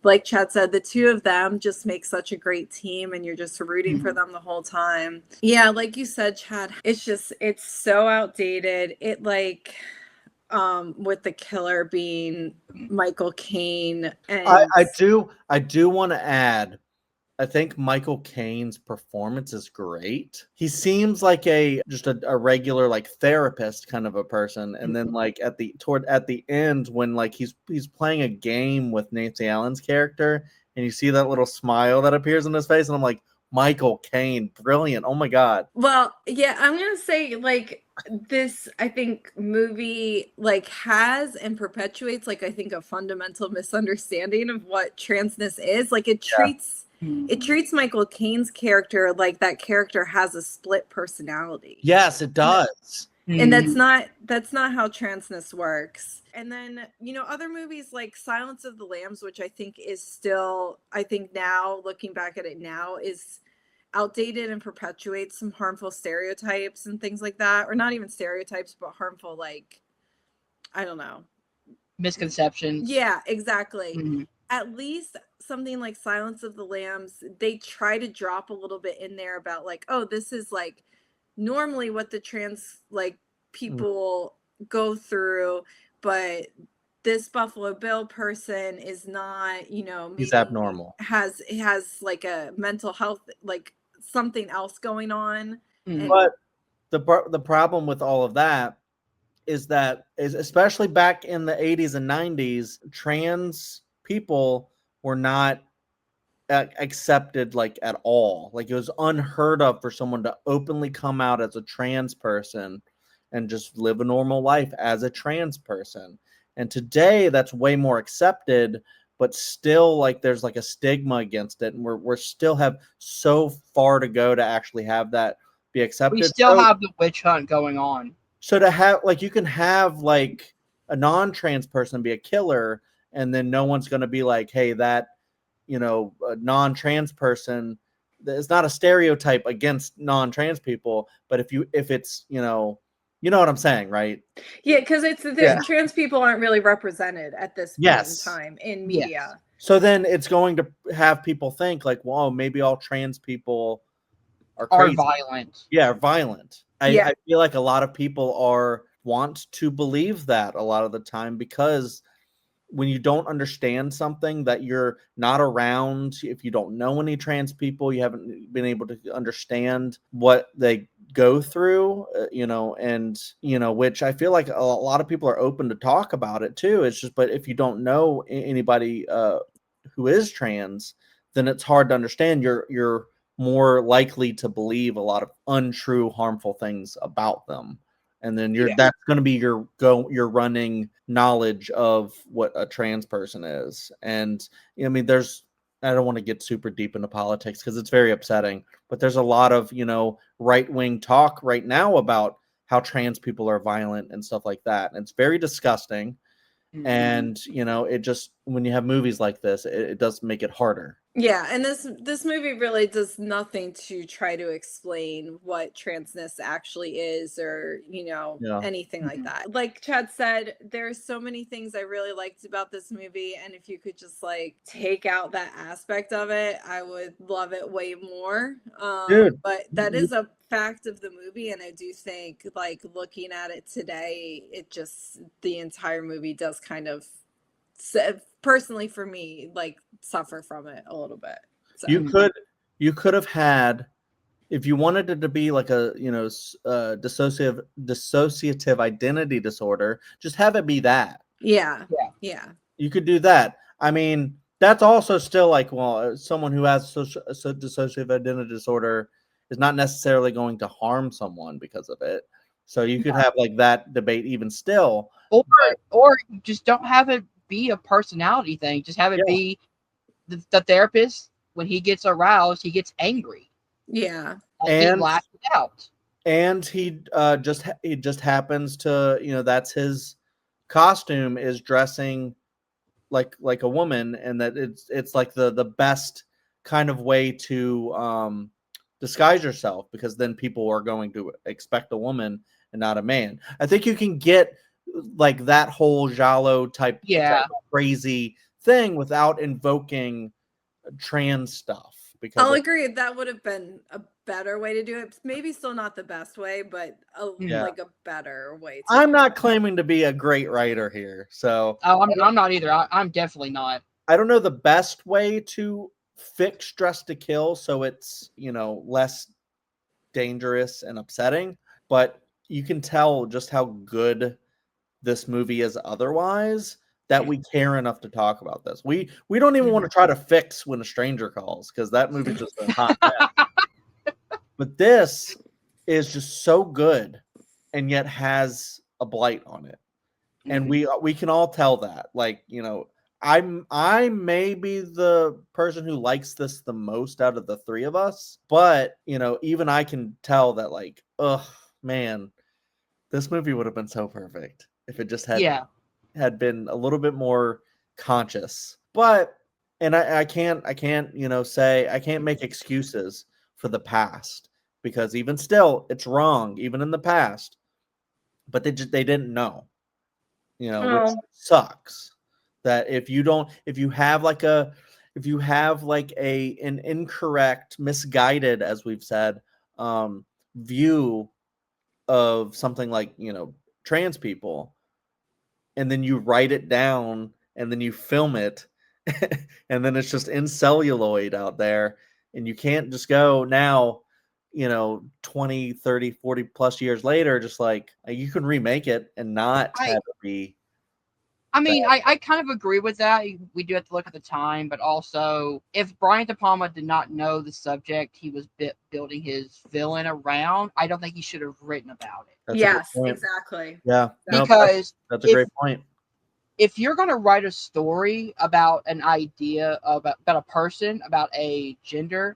Like Chad said, the two of them just make such a great team and you're just rooting for them the whole time. Yeah, like you said, Chad, it's so outdated. It like with the killer being Michael Caine and I do want to add, I think Michael Caine's performance is great. He seems like just a regular like therapist kind of a person, and then like at the end when like he's playing a game with Nancy Allen's character, and you see that little smile that appears in his face, and I'm like, Michael Caine, brilliant! Oh my god. Well, yeah, I'm gonna say like this, I think movie like has and perpetuates like I think a fundamental misunderstanding of what transness is. Like it treats Michael Caine's character like that character has a split personality. Yes, it does. And that's not how transness works. And then, you know, other movies like Silence of the Lambs, which I think is still, I think now looking back at it now is outdated and perpetuates some harmful stereotypes and things like that, or not even stereotypes but harmful, like, I don't know, Misconceptions. yeah, exactly. Mhm. At least something like Silence of the Lambs, they try to drop a little bit in there about like, oh, this is like normally what the trans like people go through, but this Buffalo Bill person is not, you know, He's maybe abnormal. has like a mental health, like something else going on. Mhm. But the problem with all of that is that especially back in the 80s and 90s, trans people were not accepted like at all. Like it was unheard of for someone to openly come out as a trans person and just live a normal life as a trans person. And today that's way more accepted, but still like there's like a stigma against it, and we're still have so far to go to actually have that be accepted. We still have the witch hunt going on. So to have like you can have like a non-trans person be a killer, and then no one's going to be like, hey, that, you know, a non-trans person, it's not a stereotype against non-trans people, but if it's, you know what I'm saying, right? Yeah, because it's trans people aren't really represented at this point in time in media. Yes. So then it's going to have people think like, well, maybe all trans people are crazy. Violent. Yeah, violent. I feel like a lot of people want to believe that a lot of the time, because when you don't understand something that you're not around, if you don't know any trans people, you haven't been able to understand what they go through, and which I feel like a lot of people are open to talk about it too. It's just, but if you don't know anybody who is trans, then it's hard to understand. You're more likely to believe a lot of untrue, harmful things about them, and then that's going to be your running knowledge of what a trans person is. And I mean, I don't want to get super deep into politics because it's very upsetting, but there's a lot of, right-wing talk right now about how trans people are violent and stuff like that. And it's very disgusting. Mm-hmm. And, it just, when you have movies like this, it does make it harder. Yeah, and this movie really does nothing to try to explain what transness actually is, or anything like that. Like Chad said, there's so many things I really liked about this movie, and if you could just like take out that aspect of it, I would love it way more. Dude, but that is a fact of the movie, and I do think, like, looking at it today, the entire movie does kind of, personally for me, like, suffer from it a little bit. So. You could have had, if you wanted it to be like a dissociative identity disorder, just have it be that. Yeah. You could do that. I mean, that's also still like, well, someone who has dissociative identity disorder is not necessarily going to harm someone because of it. So you could have like that debate even still. Or you just don't have it be a personality thing. Just have it be the therapist, when he gets aroused, he gets angry. Yeah. And he lashes out. And he just happens to, that's his costume, is dressing like a woman, and that it's like the best kind of way to disguise yourself, because then people are going to expect a woman and not a man. I think you can get like that whole giallo type crazy thing without invoking trans stuff. Because I'll agree, that would have been a better way to do it. Maybe still not the best way, but like a better way. I'm not claiming to be a great writer here, so I'm not either. I'm definitely not. I don't know the best way to fix Dress to Kill so it's less dangerous and upsetting, but you can tell just how good this movie is otherwise, that we care enough to talk about this. We don't even want to try to fix When a Stranger Calls, because that movie just been hot. But this is just so good, and yet has a blight on it, and we can all tell that. Like, I may be the person who likes this the most out of the three of us, but even I can tell that, like, man, this movie would have been so perfect if it just had been a little bit more conscious. But I can't say, I can't make excuses for the past, because even still it's wrong even in the past, but they didn't know, which sucks. That if you have an incorrect, misguided, as we've said, view of something like trans people, and then you write it down, and then you film it, and then it's just in celluloid out there, and you can't just go now, 20, 30, 40 plus years later, just like, you can remake it and not have it be. I mean, I kind of agree with that. We do have to look at the time, but also, if Brian De Palma did not know the subject he was building his villain around, I don't think he should have written about it. Yes, exactly. Yeah, because that's a great point. If you're going to write a story about an idea, about a person, about a gender,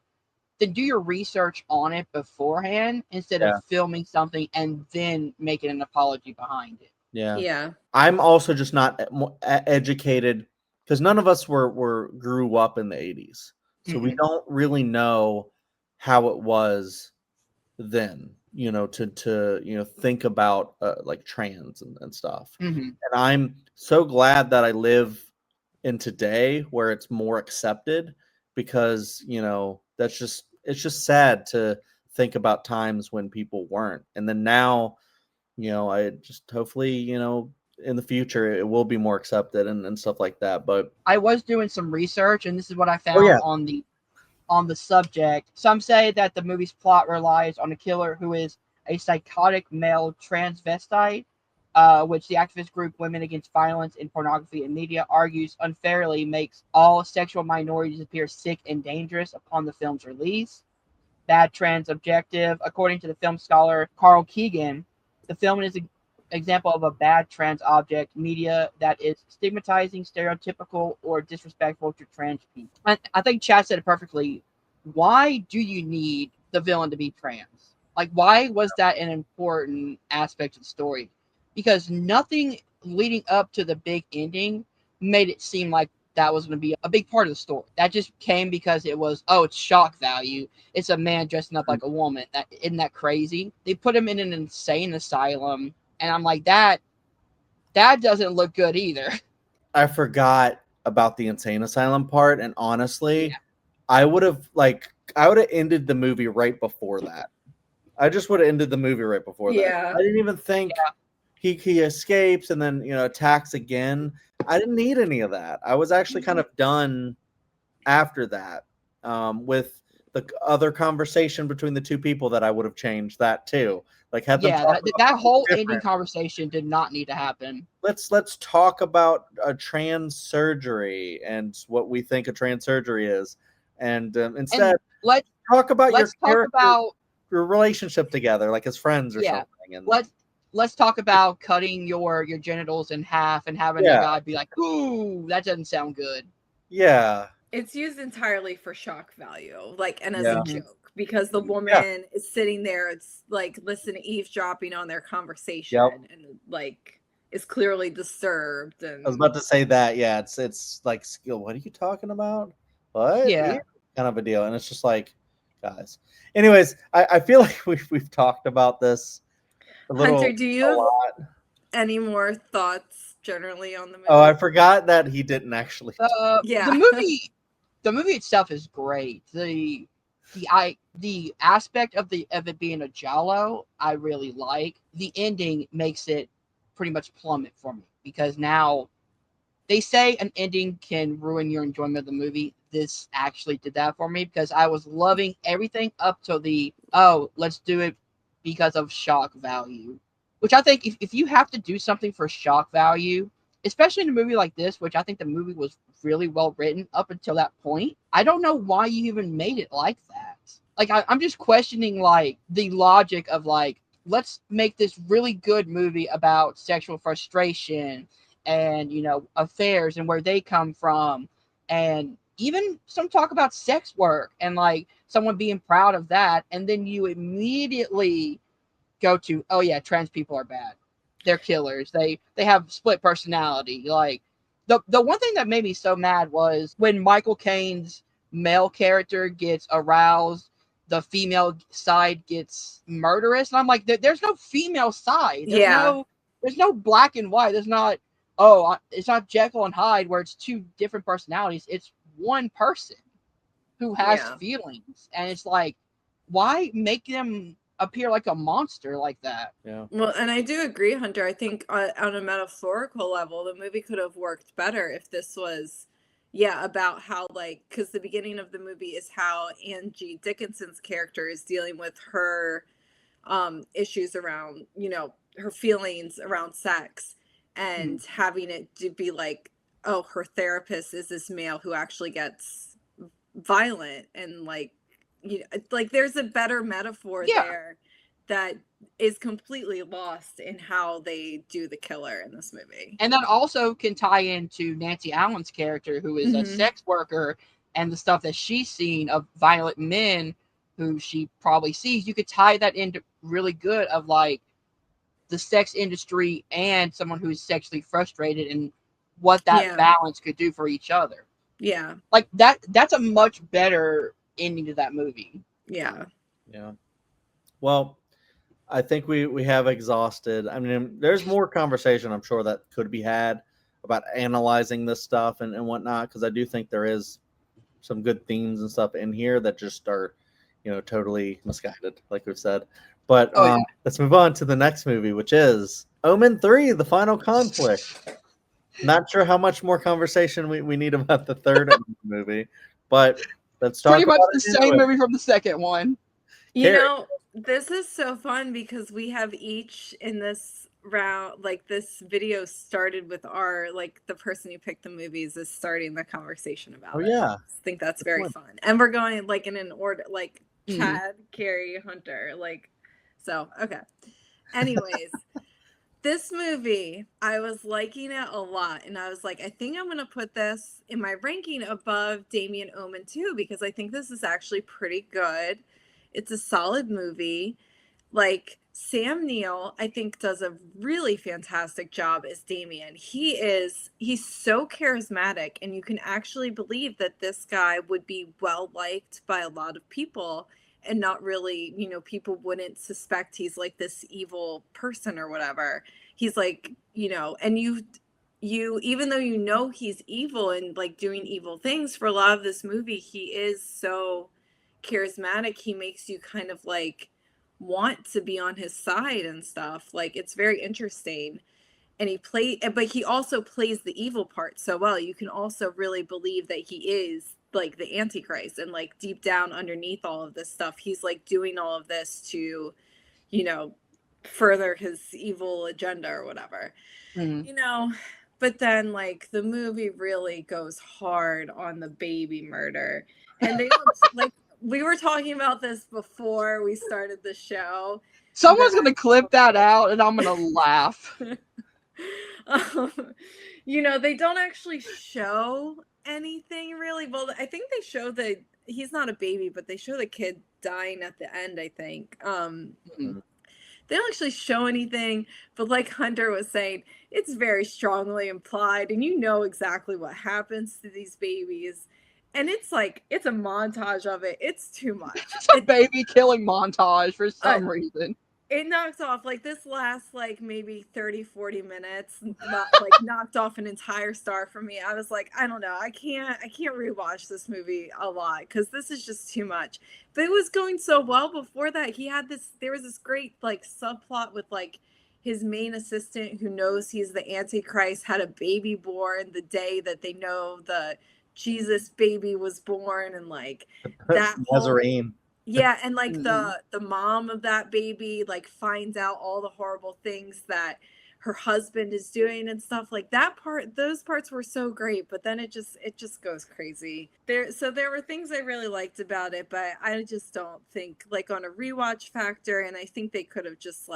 then do your research on it beforehand, instead of filming something and then making an apology behind it. Yeah. I'm also just not educated, because none of us grew up in the 80s. So we don't really know how it was then, to think about like trans and stuff. And I'm so glad that I live in today where it's more accepted, because, it's just sad to think about times when people weren't. And then now, I just hopefully, in the future it will be more accepted and stuff like that. But I was doing some research, and this is what I found on the subject. Some say that the movie's plot relies on a killer who is a psychotic male transvestite, which the activist group Women Against Violence in Pornography and Media argues unfairly makes all sexual minorities appear sick and dangerous upon the film's release. Bad trans objective. According to the film scholar Karl Keegan, the film is an example of a bad trans object media that is stigmatizing, stereotypical, or disrespectful to trans people. I think Chad said it perfectly. Why do you need the villain to be trans? Like, why was that an important aspect of the story? Because nothing leading up to the big ending made it seem like that was going to be a big part of the story. That just came because it was, oh, it's shock value. It's a man dressing up like a woman. That isn't that crazy? They put him in an insane asylum, and I'm like, that doesn't look good either. I forgot about the insane asylum part, and honestly, Yeah. I would have ended the movie right before that. I just would have ended the movie right before that. I didn't even think he escapes and then attacks again. I didn't need any of that. I was actually kind of done after that, with the other conversation between the two people that I would have changed that too. Like had them that whole ending conversation did not need to happen. Let's talk about a trans surgery and what we think a trans surgery is, and instead let's talk about your relationship together, like as friends or something. And let's talk about cutting your genitals in half and having a guy be like, "Ooh, that doesn't sound good." Yeah. It's used entirely for shock value, like, and as a joke, because the woman is sitting there, it's like eavesdropping on their conversation, and like is clearly disturbed. And I was about to say that, it's like, what are you talking about? What? Yeah. Kind of a deal, and it's just like, guys. Anyways, I feel like we've talked about this a little. Hunter, do you have any more thoughts generally on the movie? Oh, I forgot that he didn't actually. The movie itself is great. The aspect of it being a giallo, I really like. The ending makes it pretty much plummet for me, because now they say an ending can ruin your enjoyment of the movie. This actually did that for me, because I was loving everything up till let's do it because of shock value. Which I think if you have to do something for shock value, especially in a movie like this, which I think the movie was really well written up until that point, I don't know why you even made it like that. Like, I'm just questioning, like, the logic of, like, let's make this really good movie about sexual frustration and, affairs and where they come from, and even some talk about sex work and, like, someone being proud of that, and then you immediately go to, oh yeah, trans people are bad. They're killers. They have split personality. Like, the one thing that made me so mad was when Michael Caine's male character gets aroused, the female side gets murderous, and I'm like, there's no female side. There's no black and white. There's not. It's not Jekyll and Hyde where it's two different personalities. It's one person who has feelings, and it's like, why make them appear like a monster like that? Yeah. Well, and I do agree, Hunter. I think on a metaphorical level, the movie could have worked better if this was, about how, like, because the beginning of the movie is how Angie Dickinson's character is dealing with her issues around, her feelings around sex, and having it to be like, oh, her therapist is this male who actually gets violent, and like, like there's a better metaphor there that is completely lost in how they do the killer in this movie. And that also can tie into Nancy Allen's character, who is a sex worker, and the stuff that she's seen of violent men who she probably sees. You could tie that into really good of, like, the sex industry and someone who's sexually frustrated and what that balance could do for each other. Yeah. Like, that's a much better ending to that movie. Yeah. Yeah. Well, I think we have exhausted. I mean, there's more conversation, I'm sure, that could be had about analyzing this stuff and whatnot, because I do think there is some good themes and stuff in here that just are, totally misguided, like we've said. But let's move on to the next movie, which is Omen 3, The Final Conflict. Not sure how much more conversation we need about the third movie, but let's talk pretty about much the same movie from the second one. This is so fun because we have each in this round, like this video started with our, like the person who picked the movies is starting the conversation Oh about it. yeah. I think that's Good very point. fun. And we're going like in an order, like Mhm. Chad, Carrie, Hunter, like, so, okay. Anyways, this movie, I was liking it a lot. And I was like, I think I'm going to put this in my ranking above Damien Omen 2 because I think this is actually pretty good. It's a solid movie. Like Sam Neill, I think does a really fantastic job as Damien. He's so charismatic and you can actually believe that this guy would be well liked by a lot of people and not really, people wouldn't suspect he's like this evil person or whatever. He's like, and you even though he's evil and like doing evil things for a lot of this movie, he is so charismatic. He makes you kind of like want to be on his side and stuff. Like it's very interesting. And but he also plays the evil part so well. You can also really believe that he is like the Antichrist and like deep down underneath all of this stuff, he's like doing all of this to, you know, further his evil agenda or whatever. Mhm. You know, but then like the movie really goes hard on the baby murder. And they don't like we were talking about this before we started the show. Someone's That gonna clip that out, and I'm gonna laugh. um, they don't actually show anything really. Well, I think they show that he's not a baby, but they show the kid dying at the end, I think. Mhm. They don't actually show anything, but like Hunter was saying, it's very strongly implied, and you know exactly what happens to these babies. And it's like, it's a montage of it. It's too much. It's a baby killing montage for Uh, some reason. it knocks off like this lasts like maybe 30-40 minutes, not like knocked off an entire star for me. I was like, I don't know, I can't rewatch this movie a lot because this is just too much. But it was going so well before that. There was this great like subplot with like his main assistant who knows he's the Antichrist had a baby born the day that they know the Jesus baby was born, and like that whole, Nazarene. yeah, and like Mhm. the mom of that baby like finds out all the horrible things that her husband is doing and stuff like that part. Those parts were so great, but then it just goes crazy. There were things I really liked about it, but I just don't think like on a rewatch factor, and I think they could have just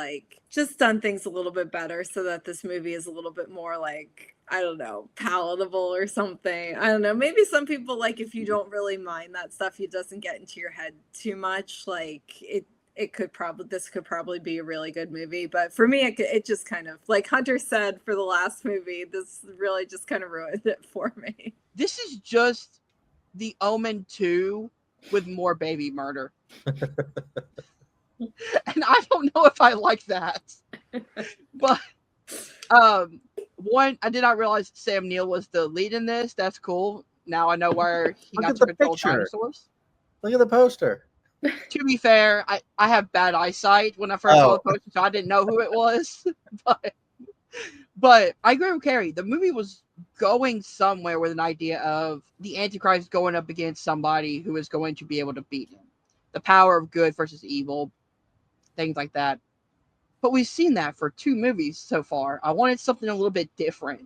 done things a little bit better so that this movie is a little bit more like, I don't know, palatable or something. I don't know. Maybe some people like if you don't really mind that stuff, it doesn't get into your head too much. Like this could probably be a really good movie, but for me, it just kind of like Hunter said for the last movie, this really just kind of ruined it for me. This is just the Omen 2 with more baby murder. And I don't know if I like that. But one, I did not realize Sam Neill was the lead in this. That's cool. Now I know where he Look got at to the control picture. dinosaurs. Look at the poster. To be fair, I have bad eyesight when I first saw the poster, so I didn't know who it was. But I agree with Carrie. The movie was going somewhere with an idea of the Antichrist going up against somebody who is going to be able to beat him. The power of good versus evil, things like that. But we've seen that for 2 movies so far. I wanted something a little bit different.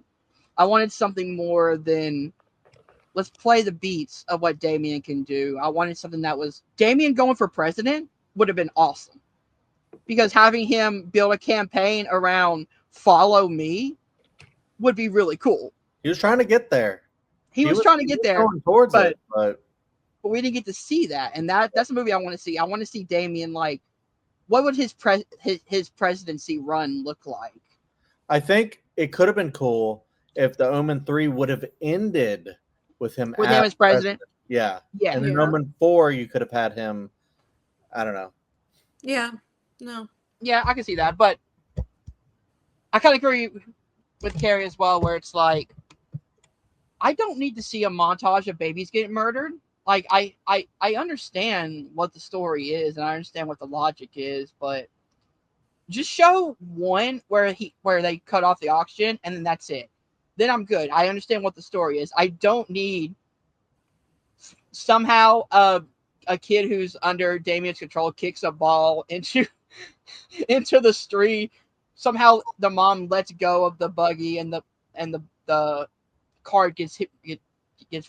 I wanted something more than let's play the beats of what Damien can do. I wanted something that was Damien going for president would have been awesome. Because having him build a campaign around follow me would be really cool. He was trying to get there. He was trying to get there, going towards but it, but we didn't get to see that. And that's a movie I want to see. I want to see Damien like what would his presidency run look like? I think it could have been cool if the Omen 3 would have ended with him With him as president? Yeah. Yeah. And in Yeah. Omen 4, you could have had him, I don't know. Yeah. No. Yeah, I can see that. But I kind of agree with Carrie as well, where it's like, I don't need to see a montage of babies getting murdered. Like, I understand what the story is, and I understand what the logic is, but just show one where they cut off the oxygen, and then that's it. Then I'm good. I understand what the story is. I don't need somehow a kid who's under Damien's control kicks a ball into into the street. Somehow the mom lets go of the buggy and the car gets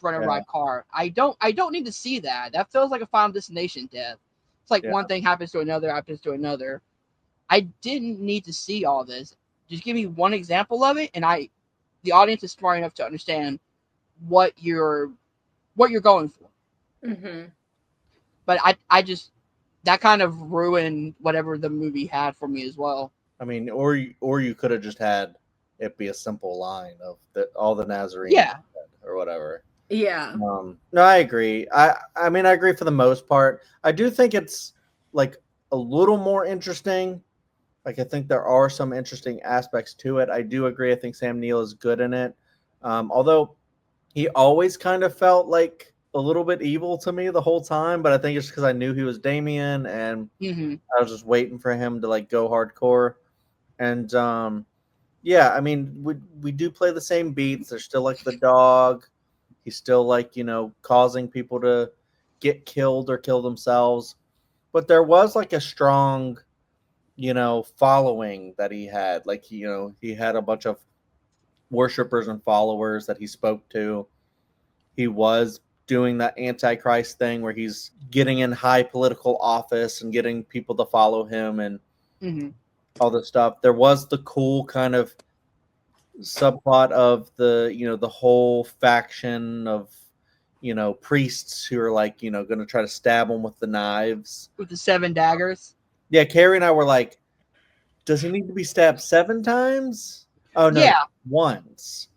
run over by a car. I don't need to see that. That feels like a Final Destination death. It's like one thing happens to another. I didn't need to see all this. Just give me one example of it, and the audience is smart enough to understand what you're going for. Mm-hmm. But I just that kind of ruined whatever the movie had for me as well. I mean, or you could have just had it be a simple line of all the Nazarene, Yeah, or whatever. Yeah. No, I agree. I mean, I agree for the most part. I do think it's like a little more interesting. Like, I think there are some interesting aspects to it. I do agree. I think Sam Neill is good in it. Although he always kind of felt like a little bit evil to me the whole time, but I think it's because I knew he was Damien, and I was just waiting for him to like go hardcore. And yeah, I mean, we do play the same beats. There's still like the dog. He's still like, causing people to get killed or kill themselves. But there was like a strong, following that he had. Like, he had a bunch of worshipers and followers that he spoke to. He was doing that Antichrist thing where he's getting in high political office and getting people to follow him and all this stuff. There was the cool kind of subplot of the whole faction of priests who are like going to try to stab him with the knives, with the 7 daggers. Yeah, Carrie and I were like, does he need to be stabbed 7 times? Oh no, Yeah. once.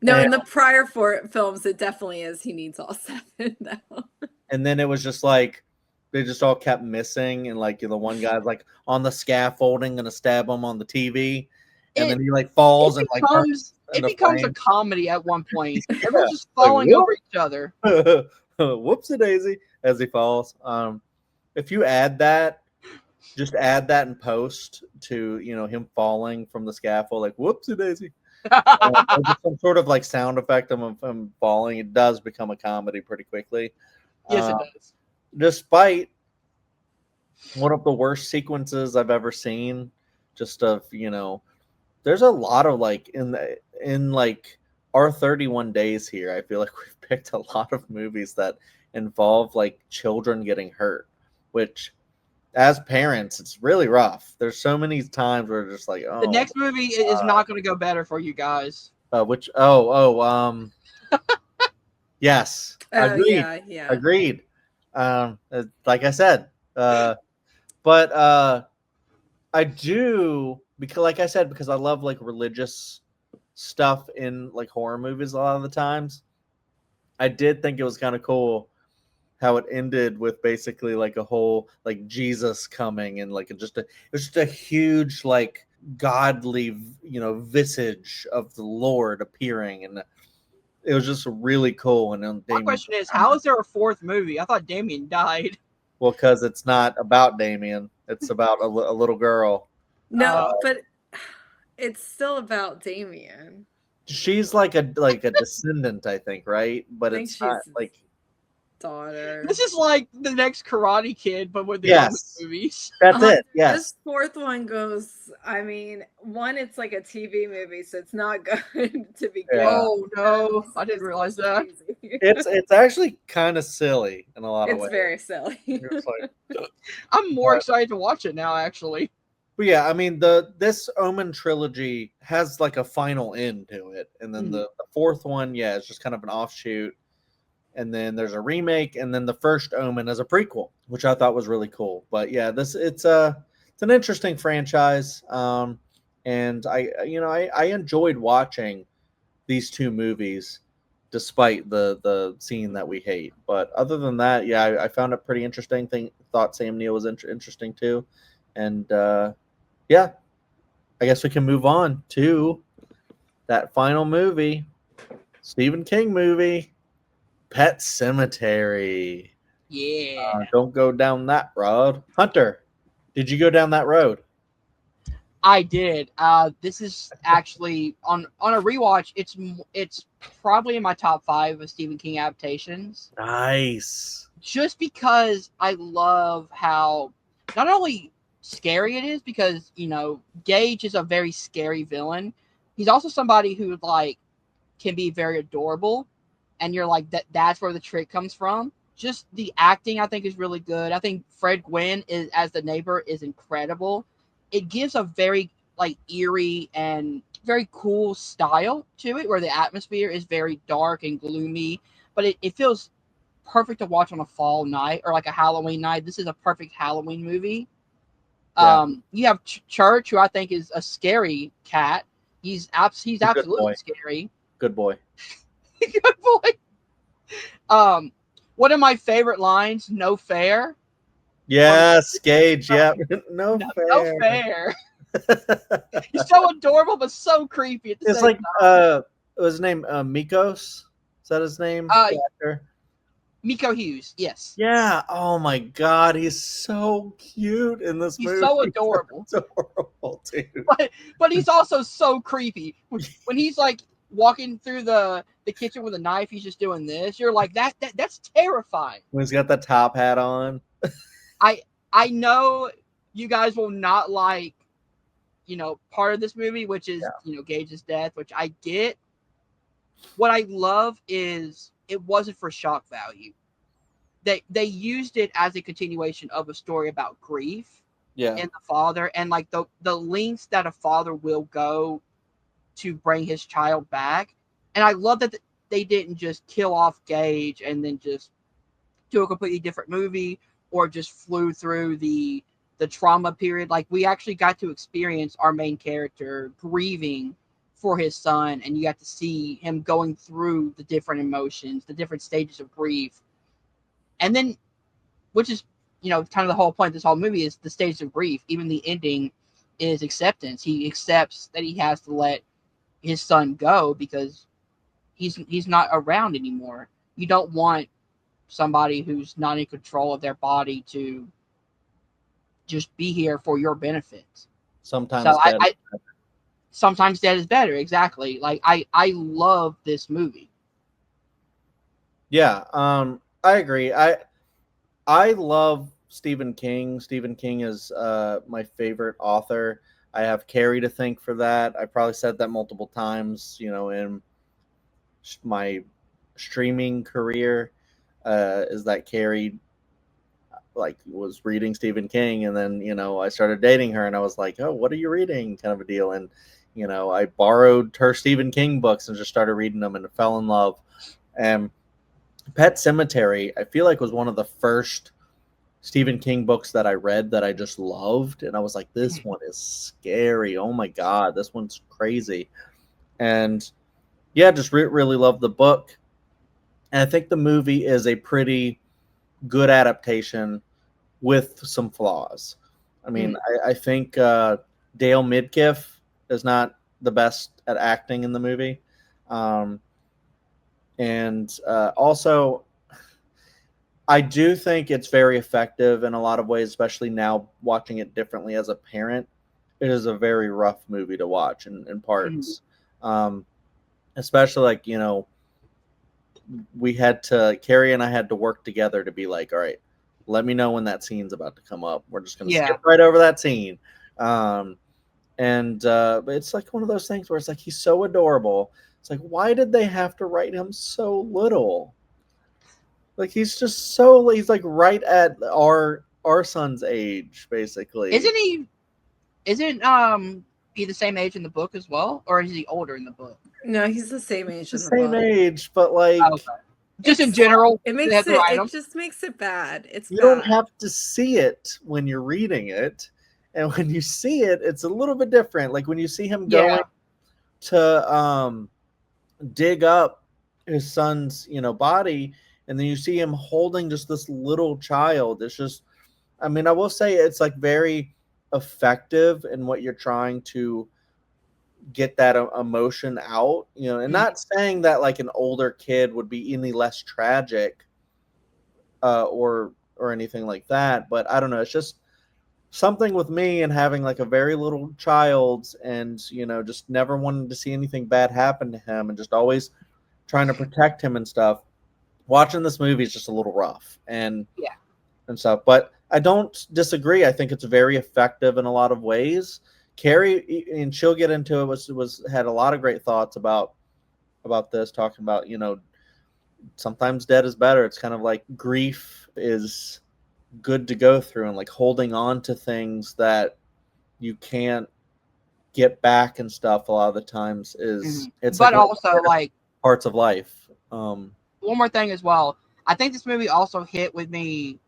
No, in the prior 4 films, it definitely is. He needs all 7 now. And then it was just like they just all kept missing, and like the one guy's like on the scaffolding gonna stab him on the TV, and then he like falls and like it becomes a comedy at one point. Everyone's just falling over each other. Whoopsie daisy as he falls. If you add that in post to him falling from the scaffold, like whoopsie daisy. Some sort of like sound effect of him falling, it does become a comedy pretty quickly. Yes, it does. Despite one of the worst sequences I've ever seen, just of there's a lot of like in like our 31 days here. I feel like we've picked a lot of movies that involve like children getting hurt, which as parents, it's really rough. There's so many times where it's just like, oh, the next movie is not going to go better for you guys. Yes, agreed. Yeah. Agreed. Like I said, but I do because I love like religious stuff in like horror movies a lot of the times. I did think it was kind of cool how it ended with basically like a whole like Jesus coming and like it was just a huge like godly visage of the Lord appearing, and it was just really cool. And then my question is, how is there a 4th movie? I thought Damien died. Well, because it's not about Damien, it's about a little girl. No, but it's still about Damien. She's like a descendant, I think, right? But it's not like daughter. This is like the next Karate Kid, but with the Omen movies. That's it. Yes. This 4th one goes. I mean, one, it's like a TV movie, so it's not good to be good. Oh no, I didn't realize that. It's actually kind of silly in a lot of ways. It's very silly. I'm more excited to watch it now, actually. But yeah, I mean this Omen trilogy has like a final end to it, and then the 4th one, it's just kind of an offshoot. And then there's a remake, and then the first Omen as a prequel, which I thought was really cool. But yeah, it's an interesting franchise, and I enjoyed watching these 2 movies, despite the scene that we hate. But other than that, yeah, I found it pretty interesting. Thought Sam Neill was interesting too, and yeah, I guess we can move on to that final movie, Stephen King movie. Pet Semetary. Yeah. Don't go down that road. Hunter, did you go down that road? I did. This is actually on a rewatch. It's probably in my top 5 of Stephen King adaptations. Nice. Just because I love how not only scary it is, because Gage is a very scary villain. He's also somebody who like can be very adorable, and you're like that's where the trick comes from. Just the acting I think is really good. I think Fred Gwynn is as the neighbor is incredible. It gives a very like eerie and very cool style to it, where the atmosphere is very dark and gloomy, but it feels perfect to watch on a fall night or like a Halloween night. This is a perfect Halloween movie. Yeah. You have Church, who I think is a scary cat. He's Good absolutely boy. scary. Good boy. Good boy. One of my favorite lines, "No fair." Yes, Gage. Yeah. No No, no fair. fair. He's so adorable, but so creepy at the It's same like time. what was his name? Mikos? Is that his name? Uh, The actor? Miko Hughes, yes. Yeah. Oh my God, he's so cute in this He's movie. so adorable. He's adorable, dude. But he's also so creepy. When he's like walking through the kitchen with a knife, he's just doing this. You're like that's terrifying. When he's got the top hat on. I I know you guys will not like part of this movie, which is Gage's death, which I get. What I love is it wasn't for shock value. They used it as a continuation of a story about grief Yeah. and the father, and like the lengths that a father will go to bring his child back. And I love that they didn't just kill off Gage and then just do a completely different movie, or just flew through the trauma period. Like, we actually got to experience our main character grieving for his son, and you got to see him going through the different emotions, the different stages of grief. And then, which is kind of the whole point of this whole movie, is the stages of grief. Even the ending is acceptance. He accepts that he has to let his son go because he's not around anymore. You don't want somebody who's not in control of their body to just be here for your benefit. Sometimes So dead. I sometimes that is better. Exactly. Like, I love this movie. Yeah. I agree. I love Stephen King. Stephen King is my favorite author. I have Carrie to thank for that. I probably said that multiple times, in my streaming career, is that Carrie like was reading Stephen King, and then I started dating her, and I was like, oh, what are you reading, kind of a deal. And I borrowed her Stephen King books and just started reading them and fell in love. And Pet Semetary, I feel like, was one of the first Stephen King books that I read that I just loved, and I was like, this one is scary. Oh my God, this one's crazy. And yeah, just really loved the book. And I think the movie is a pretty good adaptation with some flaws. I mean, I think Dale Midkiff is not the best at acting in the movie. And also, I do think it's very effective in a lot of ways, especially now watching it differently as a parent. It is a very rough movie to watch in parts. Especially like, Carrie and I had to work together to be like, all right, let me know when that scene's about to come up. We're just going to skip right over that scene. But it's like one of those things where it's like, he's so adorable. It's like, why did they have to write him so little? Like, he's like right at our son's age, basically. Isn't he the same age in the book as well, or is he older in the book? No, he's the same age in the same book. age, but like, okay. Just in general, it just makes it bad. It's you bad. don't have to see it when you're reading it, and when you see it, it's a little bit different. Like when you see him going to dig up his son's body, and then you see him holding just this little child. It's just, I mean, I will say it's like very effective in what you're trying to get that emotion out, and not saying that like an older kid would be any less tragic or anything like that, but I don't know, it's just something with me and having like a very little child, and just never wanting to see anything bad happen to him, and just always trying to protect him and stuff. Watching this movie is just a little rough Yeah. and stuff, but I don't disagree. I think it's very effective in a lot of ways. Carrie, and she'll get into it, was had a lot of great thoughts about this, talking about sometimes dead is better. It's kind of like grief is good to go through, and like holding on to things that you can't get back and stuff a lot of the times is it's But like one of also, the like, parts of life. one more thing as well. I think this movie also hit with me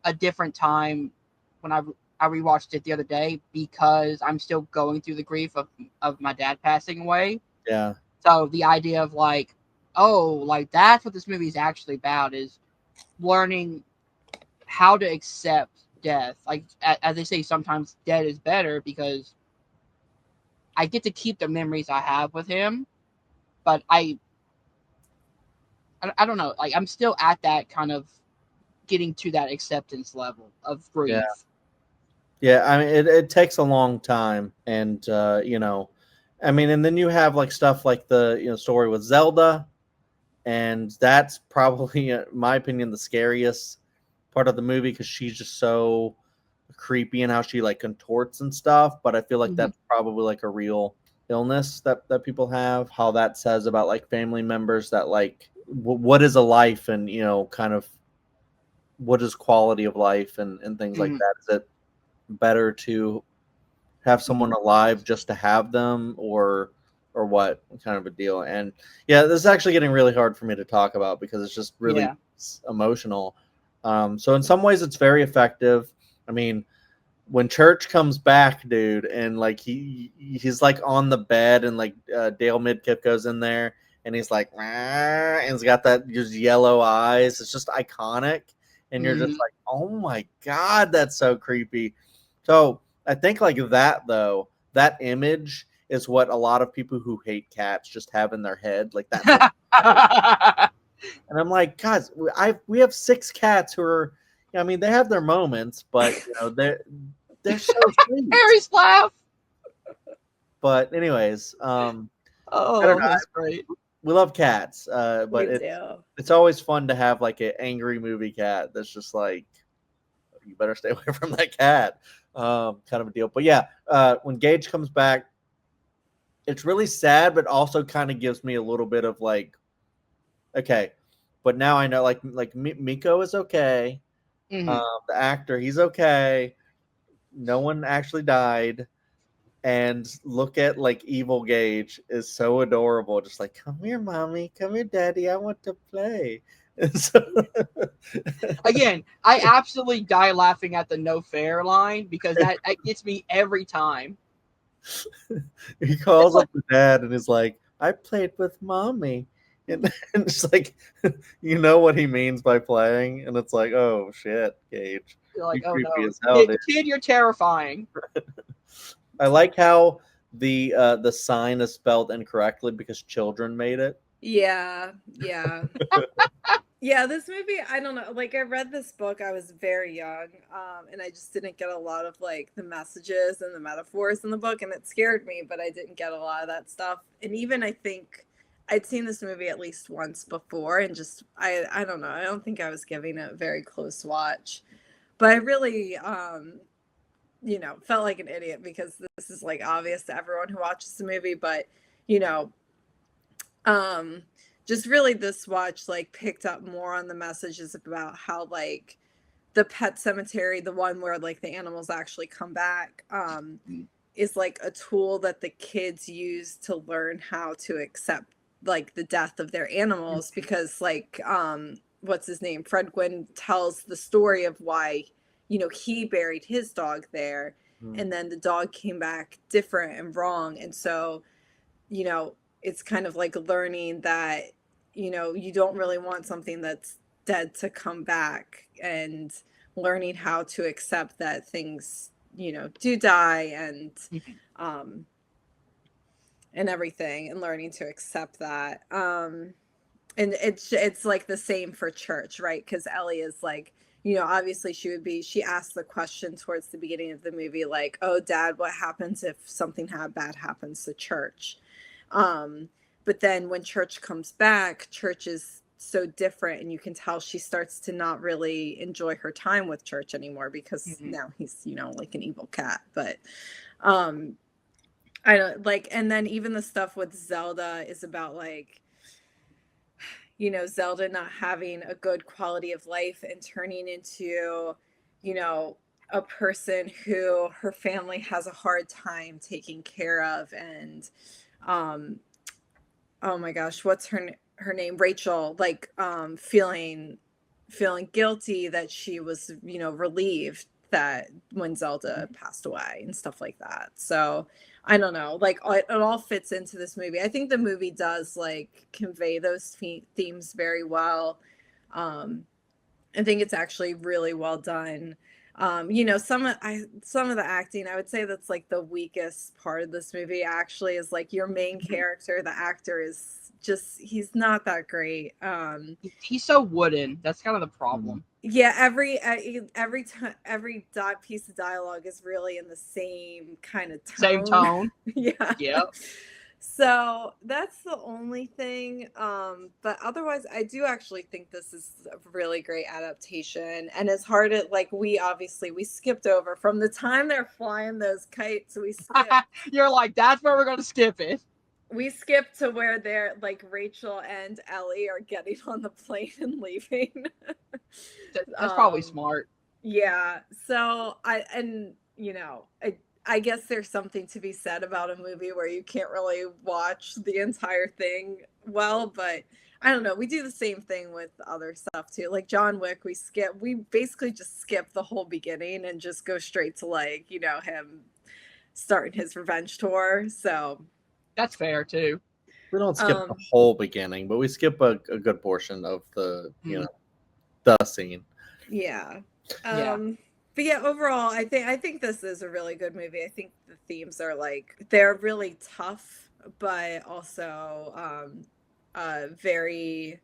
a different time when I rewatched it the other day, because I'm still going through the grief of my dad passing away. Yeah. So the idea of like, oh, like that's what this movie is actually about, is learning how to accept death. Like, as they say, sometimes dead is better, because I get to keep the memories I have with him, but I don't know. Like, I'm still at that kind of getting to that acceptance level of Yeah. grief. Yeah, I mean, it takes a long time, and I mean, and then you have like stuff like the story with Zelda, and that's probably, in my opinion, the scariest part of the movie, because she's just so creepy and how she like contorts and stuff. But I feel like that's probably like a real illness that people have. How that says about like family members, that like what is a life, and kind of what is quality of life, and things like that. Is it better to have someone alive just to have them, or what kind of a deal? And yeah, this is actually getting really hard for me to talk about, because it's just really emotional. So in some ways it's very effective. I mean, when Church comes back, dude, and like he's like on the bed, and like Dale Midkiff goes in there, and he's like, and he's got that just yellow eyes. It's just iconic, and you're just like, oh my god, that's so creepy. So I think like that, though, that image is what a lot of people who hate cats just have in their head. Like that's what, and I'm like, guys, we have 6 cats who are, I mean, they have their moments, but they're so sweet. Harry's laugh. But anyways, I don't Oh, know. that's great. We love cats, but We it's do. it's always fun to have like an angry movie cat that's just like, you better stay away from that cat, kind of a deal. But yeah, when Gage comes back, it's really sad, but also kind of gives me a little bit of like, okay, but now I know like Miko is okay. The actor, he's okay. No one actually died. And look at like evil Gage is so adorable, just like, come here, mommy, come here, daddy, I want to play. And so Again, I absolutely die laughing at the no fair line, because that gets me every time. he calls up the dad and is like, I played with mommy. And it's like, you know what he means by playing, and it's like, oh shit, Gage, You're like, you oh creepy no, as hell, dude. kid, you're terrifying. I like how the sign is spelled incorrectly because children made it. Yeah, yeah. Yeah, this movie, I don't know. Like, I read this book, I was very young, and I just didn't get a lot of like the messages and the metaphors in the book, and it scared me, but I didn't get a lot of that stuff. And even I think I'd seen this movie at least once before, and just I don't know. I don't think I was giving it a very close watch. But I really felt like an idiot, because this is like obvious to everyone who watches the movie, but you know, just really this watch like picked up more on the messages about how like the pet cemetery, the one where like the animals actually come back, is like a tool that the kids use to learn how to accept like the death of their animals, because like what's his name, Fred Gwynn tells the story of why he buried his dog there, and then the dog came back different and wrong, and so it's kind of like learning that you don't really want something that's dead to come back, and learning how to accept that things do die, and everything, and learning to accept that, and it's like the same for Church, right? Because Ellie is like you know, obviously she asked the question towards the beginning of the movie, like, oh, Dad, what happens if something bad happens to church? But then when church comes back, church is so different, and you can tell she starts to not really enjoy her time with church anymore because now he's, you know, like an evil cat. But I don't like, and then even the stuff with Zelda is about like, you know, Zelda not having a good quality of life and turning into, you know, a person who her family has a hard time taking care of. And oh my gosh, what's her name? Rachel, like feeling guilty that she was, you know, relieved that when Zelda passed away and stuff like that. So I don't know, like it all fits into this movie. I think the movie does like convey those themes very well. I think it's actually really well done. You know, some of the acting, I would say that's like the weakest part of this movie actually, is like your main character, the actor is just, he's not that great. He's so wooden. That's kind of the problem. Yeah, every time, every piece of dialogue is really in the same kind of tone. Same tone. Yeah. Yep. So that's the only thing. But otherwise, I do actually think this is a really great adaptation. And as hard as, like, we skipped over from the time they're flying those kites. We skipped. You're like, that's where we're going to skip it. We skipped to where they're like Rachel and Ellie are getting on the plane and leaving. That's probably smart. Yeah. So I guess there's something to be said about a movie where you can't really watch the entire thing well, but I don't know. We do the same thing with other stuff too. Like John Wick, we basically just skip the whole beginning and just go straight to, like, you know, him starting his revenge tour. So that's fair too. We don't skip the whole beginning, but we skip a good portion of the, you know, the scene. Yeah. But yeah, overall, I think this is a really good movie. I think the themes are like, they're really tough, but also very,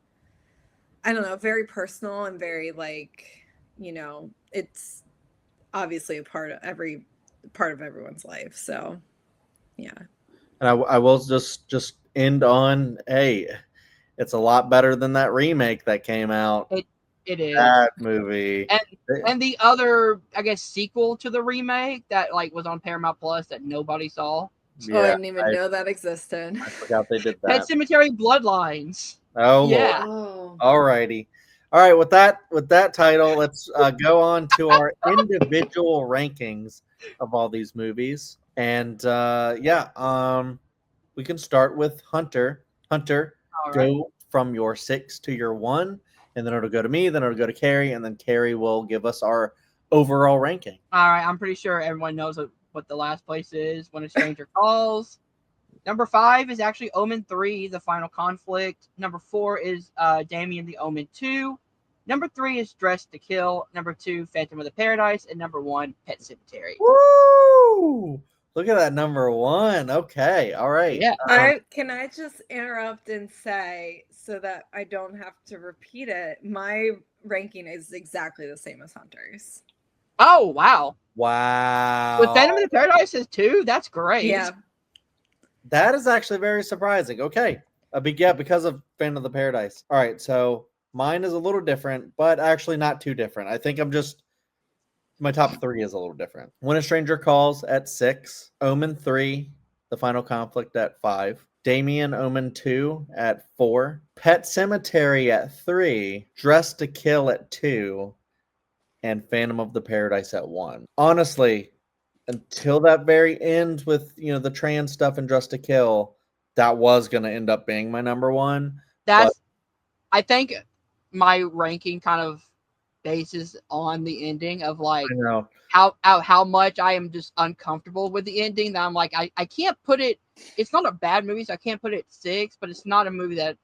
I don't know, very personal and very, like, you know, it's obviously a part of everyone's life. So yeah. And I will just end on, hey, it's a lot better than that remake that came out. It is. That movie. And the other, I guess, sequel to the remake that like was on Paramount Plus that nobody saw. Yeah, I didn't even know that existed. I forgot they did that. Pet Semetary Bloodlines. Oh yeah. Lord. All righty. All right, with that title, let's go on to our individual rankings of all these movies. And we can start with Hunter. Hunter, go from your 6 to your 1, and then it'll go to me, then it'll go to Carrie, and then Carrie will give us our overall ranking. All right, I'm pretty sure everyone knows what the last place is, When a Stranger Calls. Number 5 is actually Omen 3, The Final Conflict. Number 4 is Damien, the Omen 2. Number 3 is Dressed to Kill. Number 2, Phantom of the Paradise. And number 1, Pet Semetary. Woo! Look at that, number 1. Okay, all right. Yeah. Can I just interrupt and say, so that I don't have to repeat it, my ranking is exactly the same as Hunter's. Oh, wow. Wow. With Phantom of the Paradise is 2? That's great. Yeah. That is actually very surprising. Okay. Because of Phantom of the Paradise. All right, so mine is a little different, but actually not too different. I think my top 3 is a little different. When a Stranger Calls at 6, Omen 3, The Final Conflict at 5, Damien, Omen 2 at 4, Pet Semetary at 3, Dressed to Kill at 2, and Phantom of the Paradise at 1. Honestly, until that very end with, you know, the trans stuff and Dressed to Kill, that was going to end up being my number 1. I think my ranking kind of bases on the ending of like how much I am just uncomfortable with the ending, that I'm like, I can't put it, it's not a bad movie, so I can't put it 6, but it's not a movie that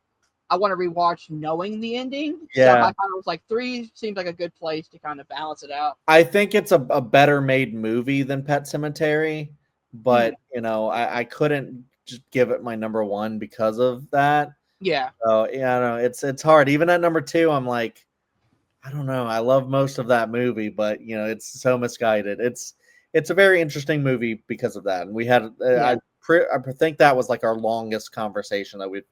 I want to rewatch knowing the ending. Yeah. So I kind of was like, 3 seems like a good place to kind of balance it out. I think it's a better made movie than Pet Semetary, but you know, I couldn't just give it my number 1 because of that. Yeah. So yeah, I don't know, it's hard. Even at number 2, I'm like, I don't know. I love most of that movie, but it's so misguided. It's a very interesting movie because of that. And we had Yeah. I think that was like our longest conversation that we've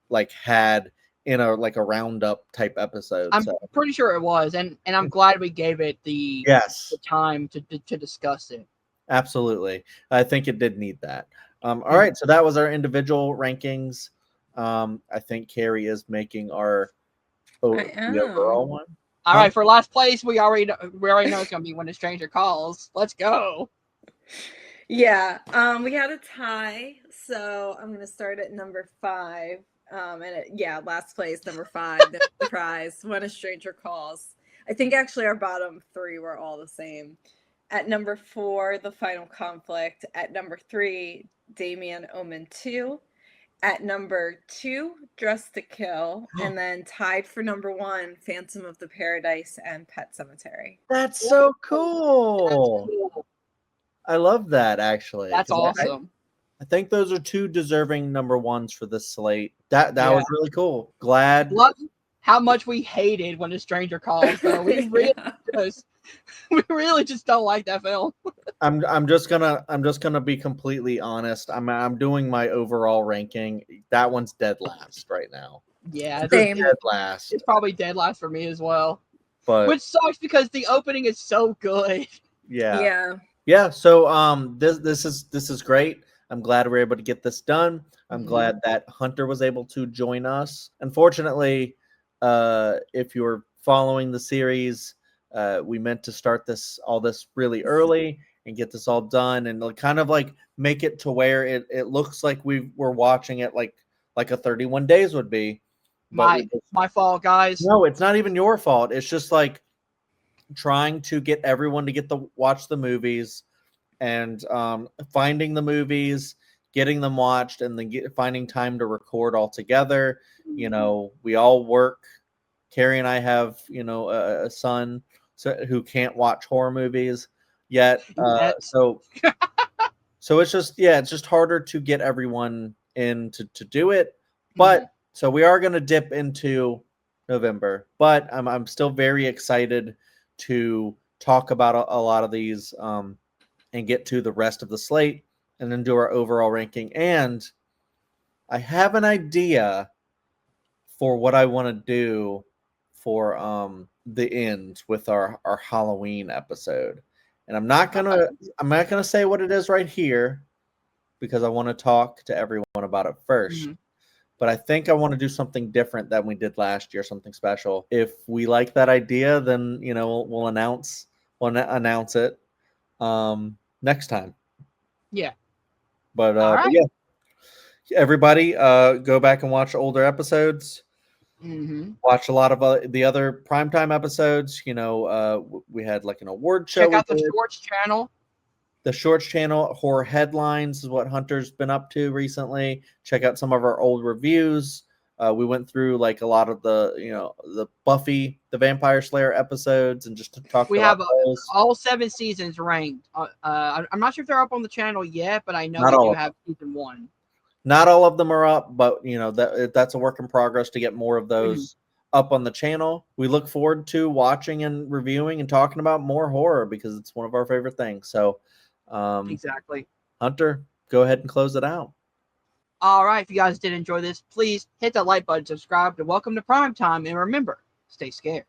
like had in a like a roundup type episode. I'm So pretty sure it was, and I'm glad we gave it the yes, time to discuss it. absolutely. I think it did need that. All Mhm. right, so that was our individual rankings. I think Carrie is making I the am. overall one. All Huh? right, for last place, we already know it's gonna be When a Stranger Calls. Let's go. Yeah, we had a tie, so I'm gonna start at number 5. Yeah, last place, number 5, no surprise, When a Stranger Calls. I think actually our bottom 3 were all the same. At number 4, The Final Conflict. At number 3, Damien, Omen II. At number 2, Dress to Kill. And then tied for number 1, Phantom of the Paradise and Pet Cemetery. That's so That's cool. cool. I love that actually That's because awesome. I think those are two deserving number ones for this slate. That Yeah. was really cool. Glad. Love how much we hated When a Stranger Calls, though. We really Yeah. just we really just don't like that film. I'm just gonna be completely honest. I'm doing my overall ranking. That one's dead last right now. Yeah, Same. Dead last. it's probably dead last for me as well. But Which sucks because the opening is so good. yeah. Yeah. So this is great. I'm glad we're able to get this done. I'm Mhm. glad that Hunter was able to join us. Unfortunately, if you're following the series, we meant to start all this really early and get this all done and kind of like make it to where it looks like we're watching it like a 31 days would be. But My fault, guys. no, it's not even your fault. It's just like trying to get everyone to watch the movies and finding the movies, getting them watched, and then finding time to record all together. We all work. Carrie and I have a son who can't watch horror movies yet. Yet. So it's just harder to get everyone in to do it. Mhm. But so we are going to dip into November, but I'm still very excited to talk about a lot of these and get to the rest of the slate and then do our overall ranking. And I have an idea for what I want to do for the end with our Halloween episode. And I'm not gonna say what it is right here because I want to talk to everyone about it first. Mhm. But I think I want to do something different than we did last year, something special. If we like that idea, then we'll announce it next time. Yeah. But All but right. yeah, everybody, go back and watch older episodes. Mm-hmm. Watch a lot of the other primetime episodes. We had like an award show. Check out the Shorts channel. The Shorts channel, Horror Headlines is what Hunter's been up to recently. Check out some of our old reviews. We went through like a lot of the Buffy the Vampire Slayer episodes and just talked We about have those. all 7 seasons ranked. I'm not sure if they're up on the channel yet, but I know Not we all do of have season 1. Not all of them are up, but that's a work in progress to get more of those up on the channel. We look forward to watching and reviewing and talking about more horror because it's one of our favorite things. So, Exactly. Hunter, go ahead and close it out. All right. If you guys did enjoy this, please hit that like button, subscribe to Welcome to Primetime, and remember, stay scared.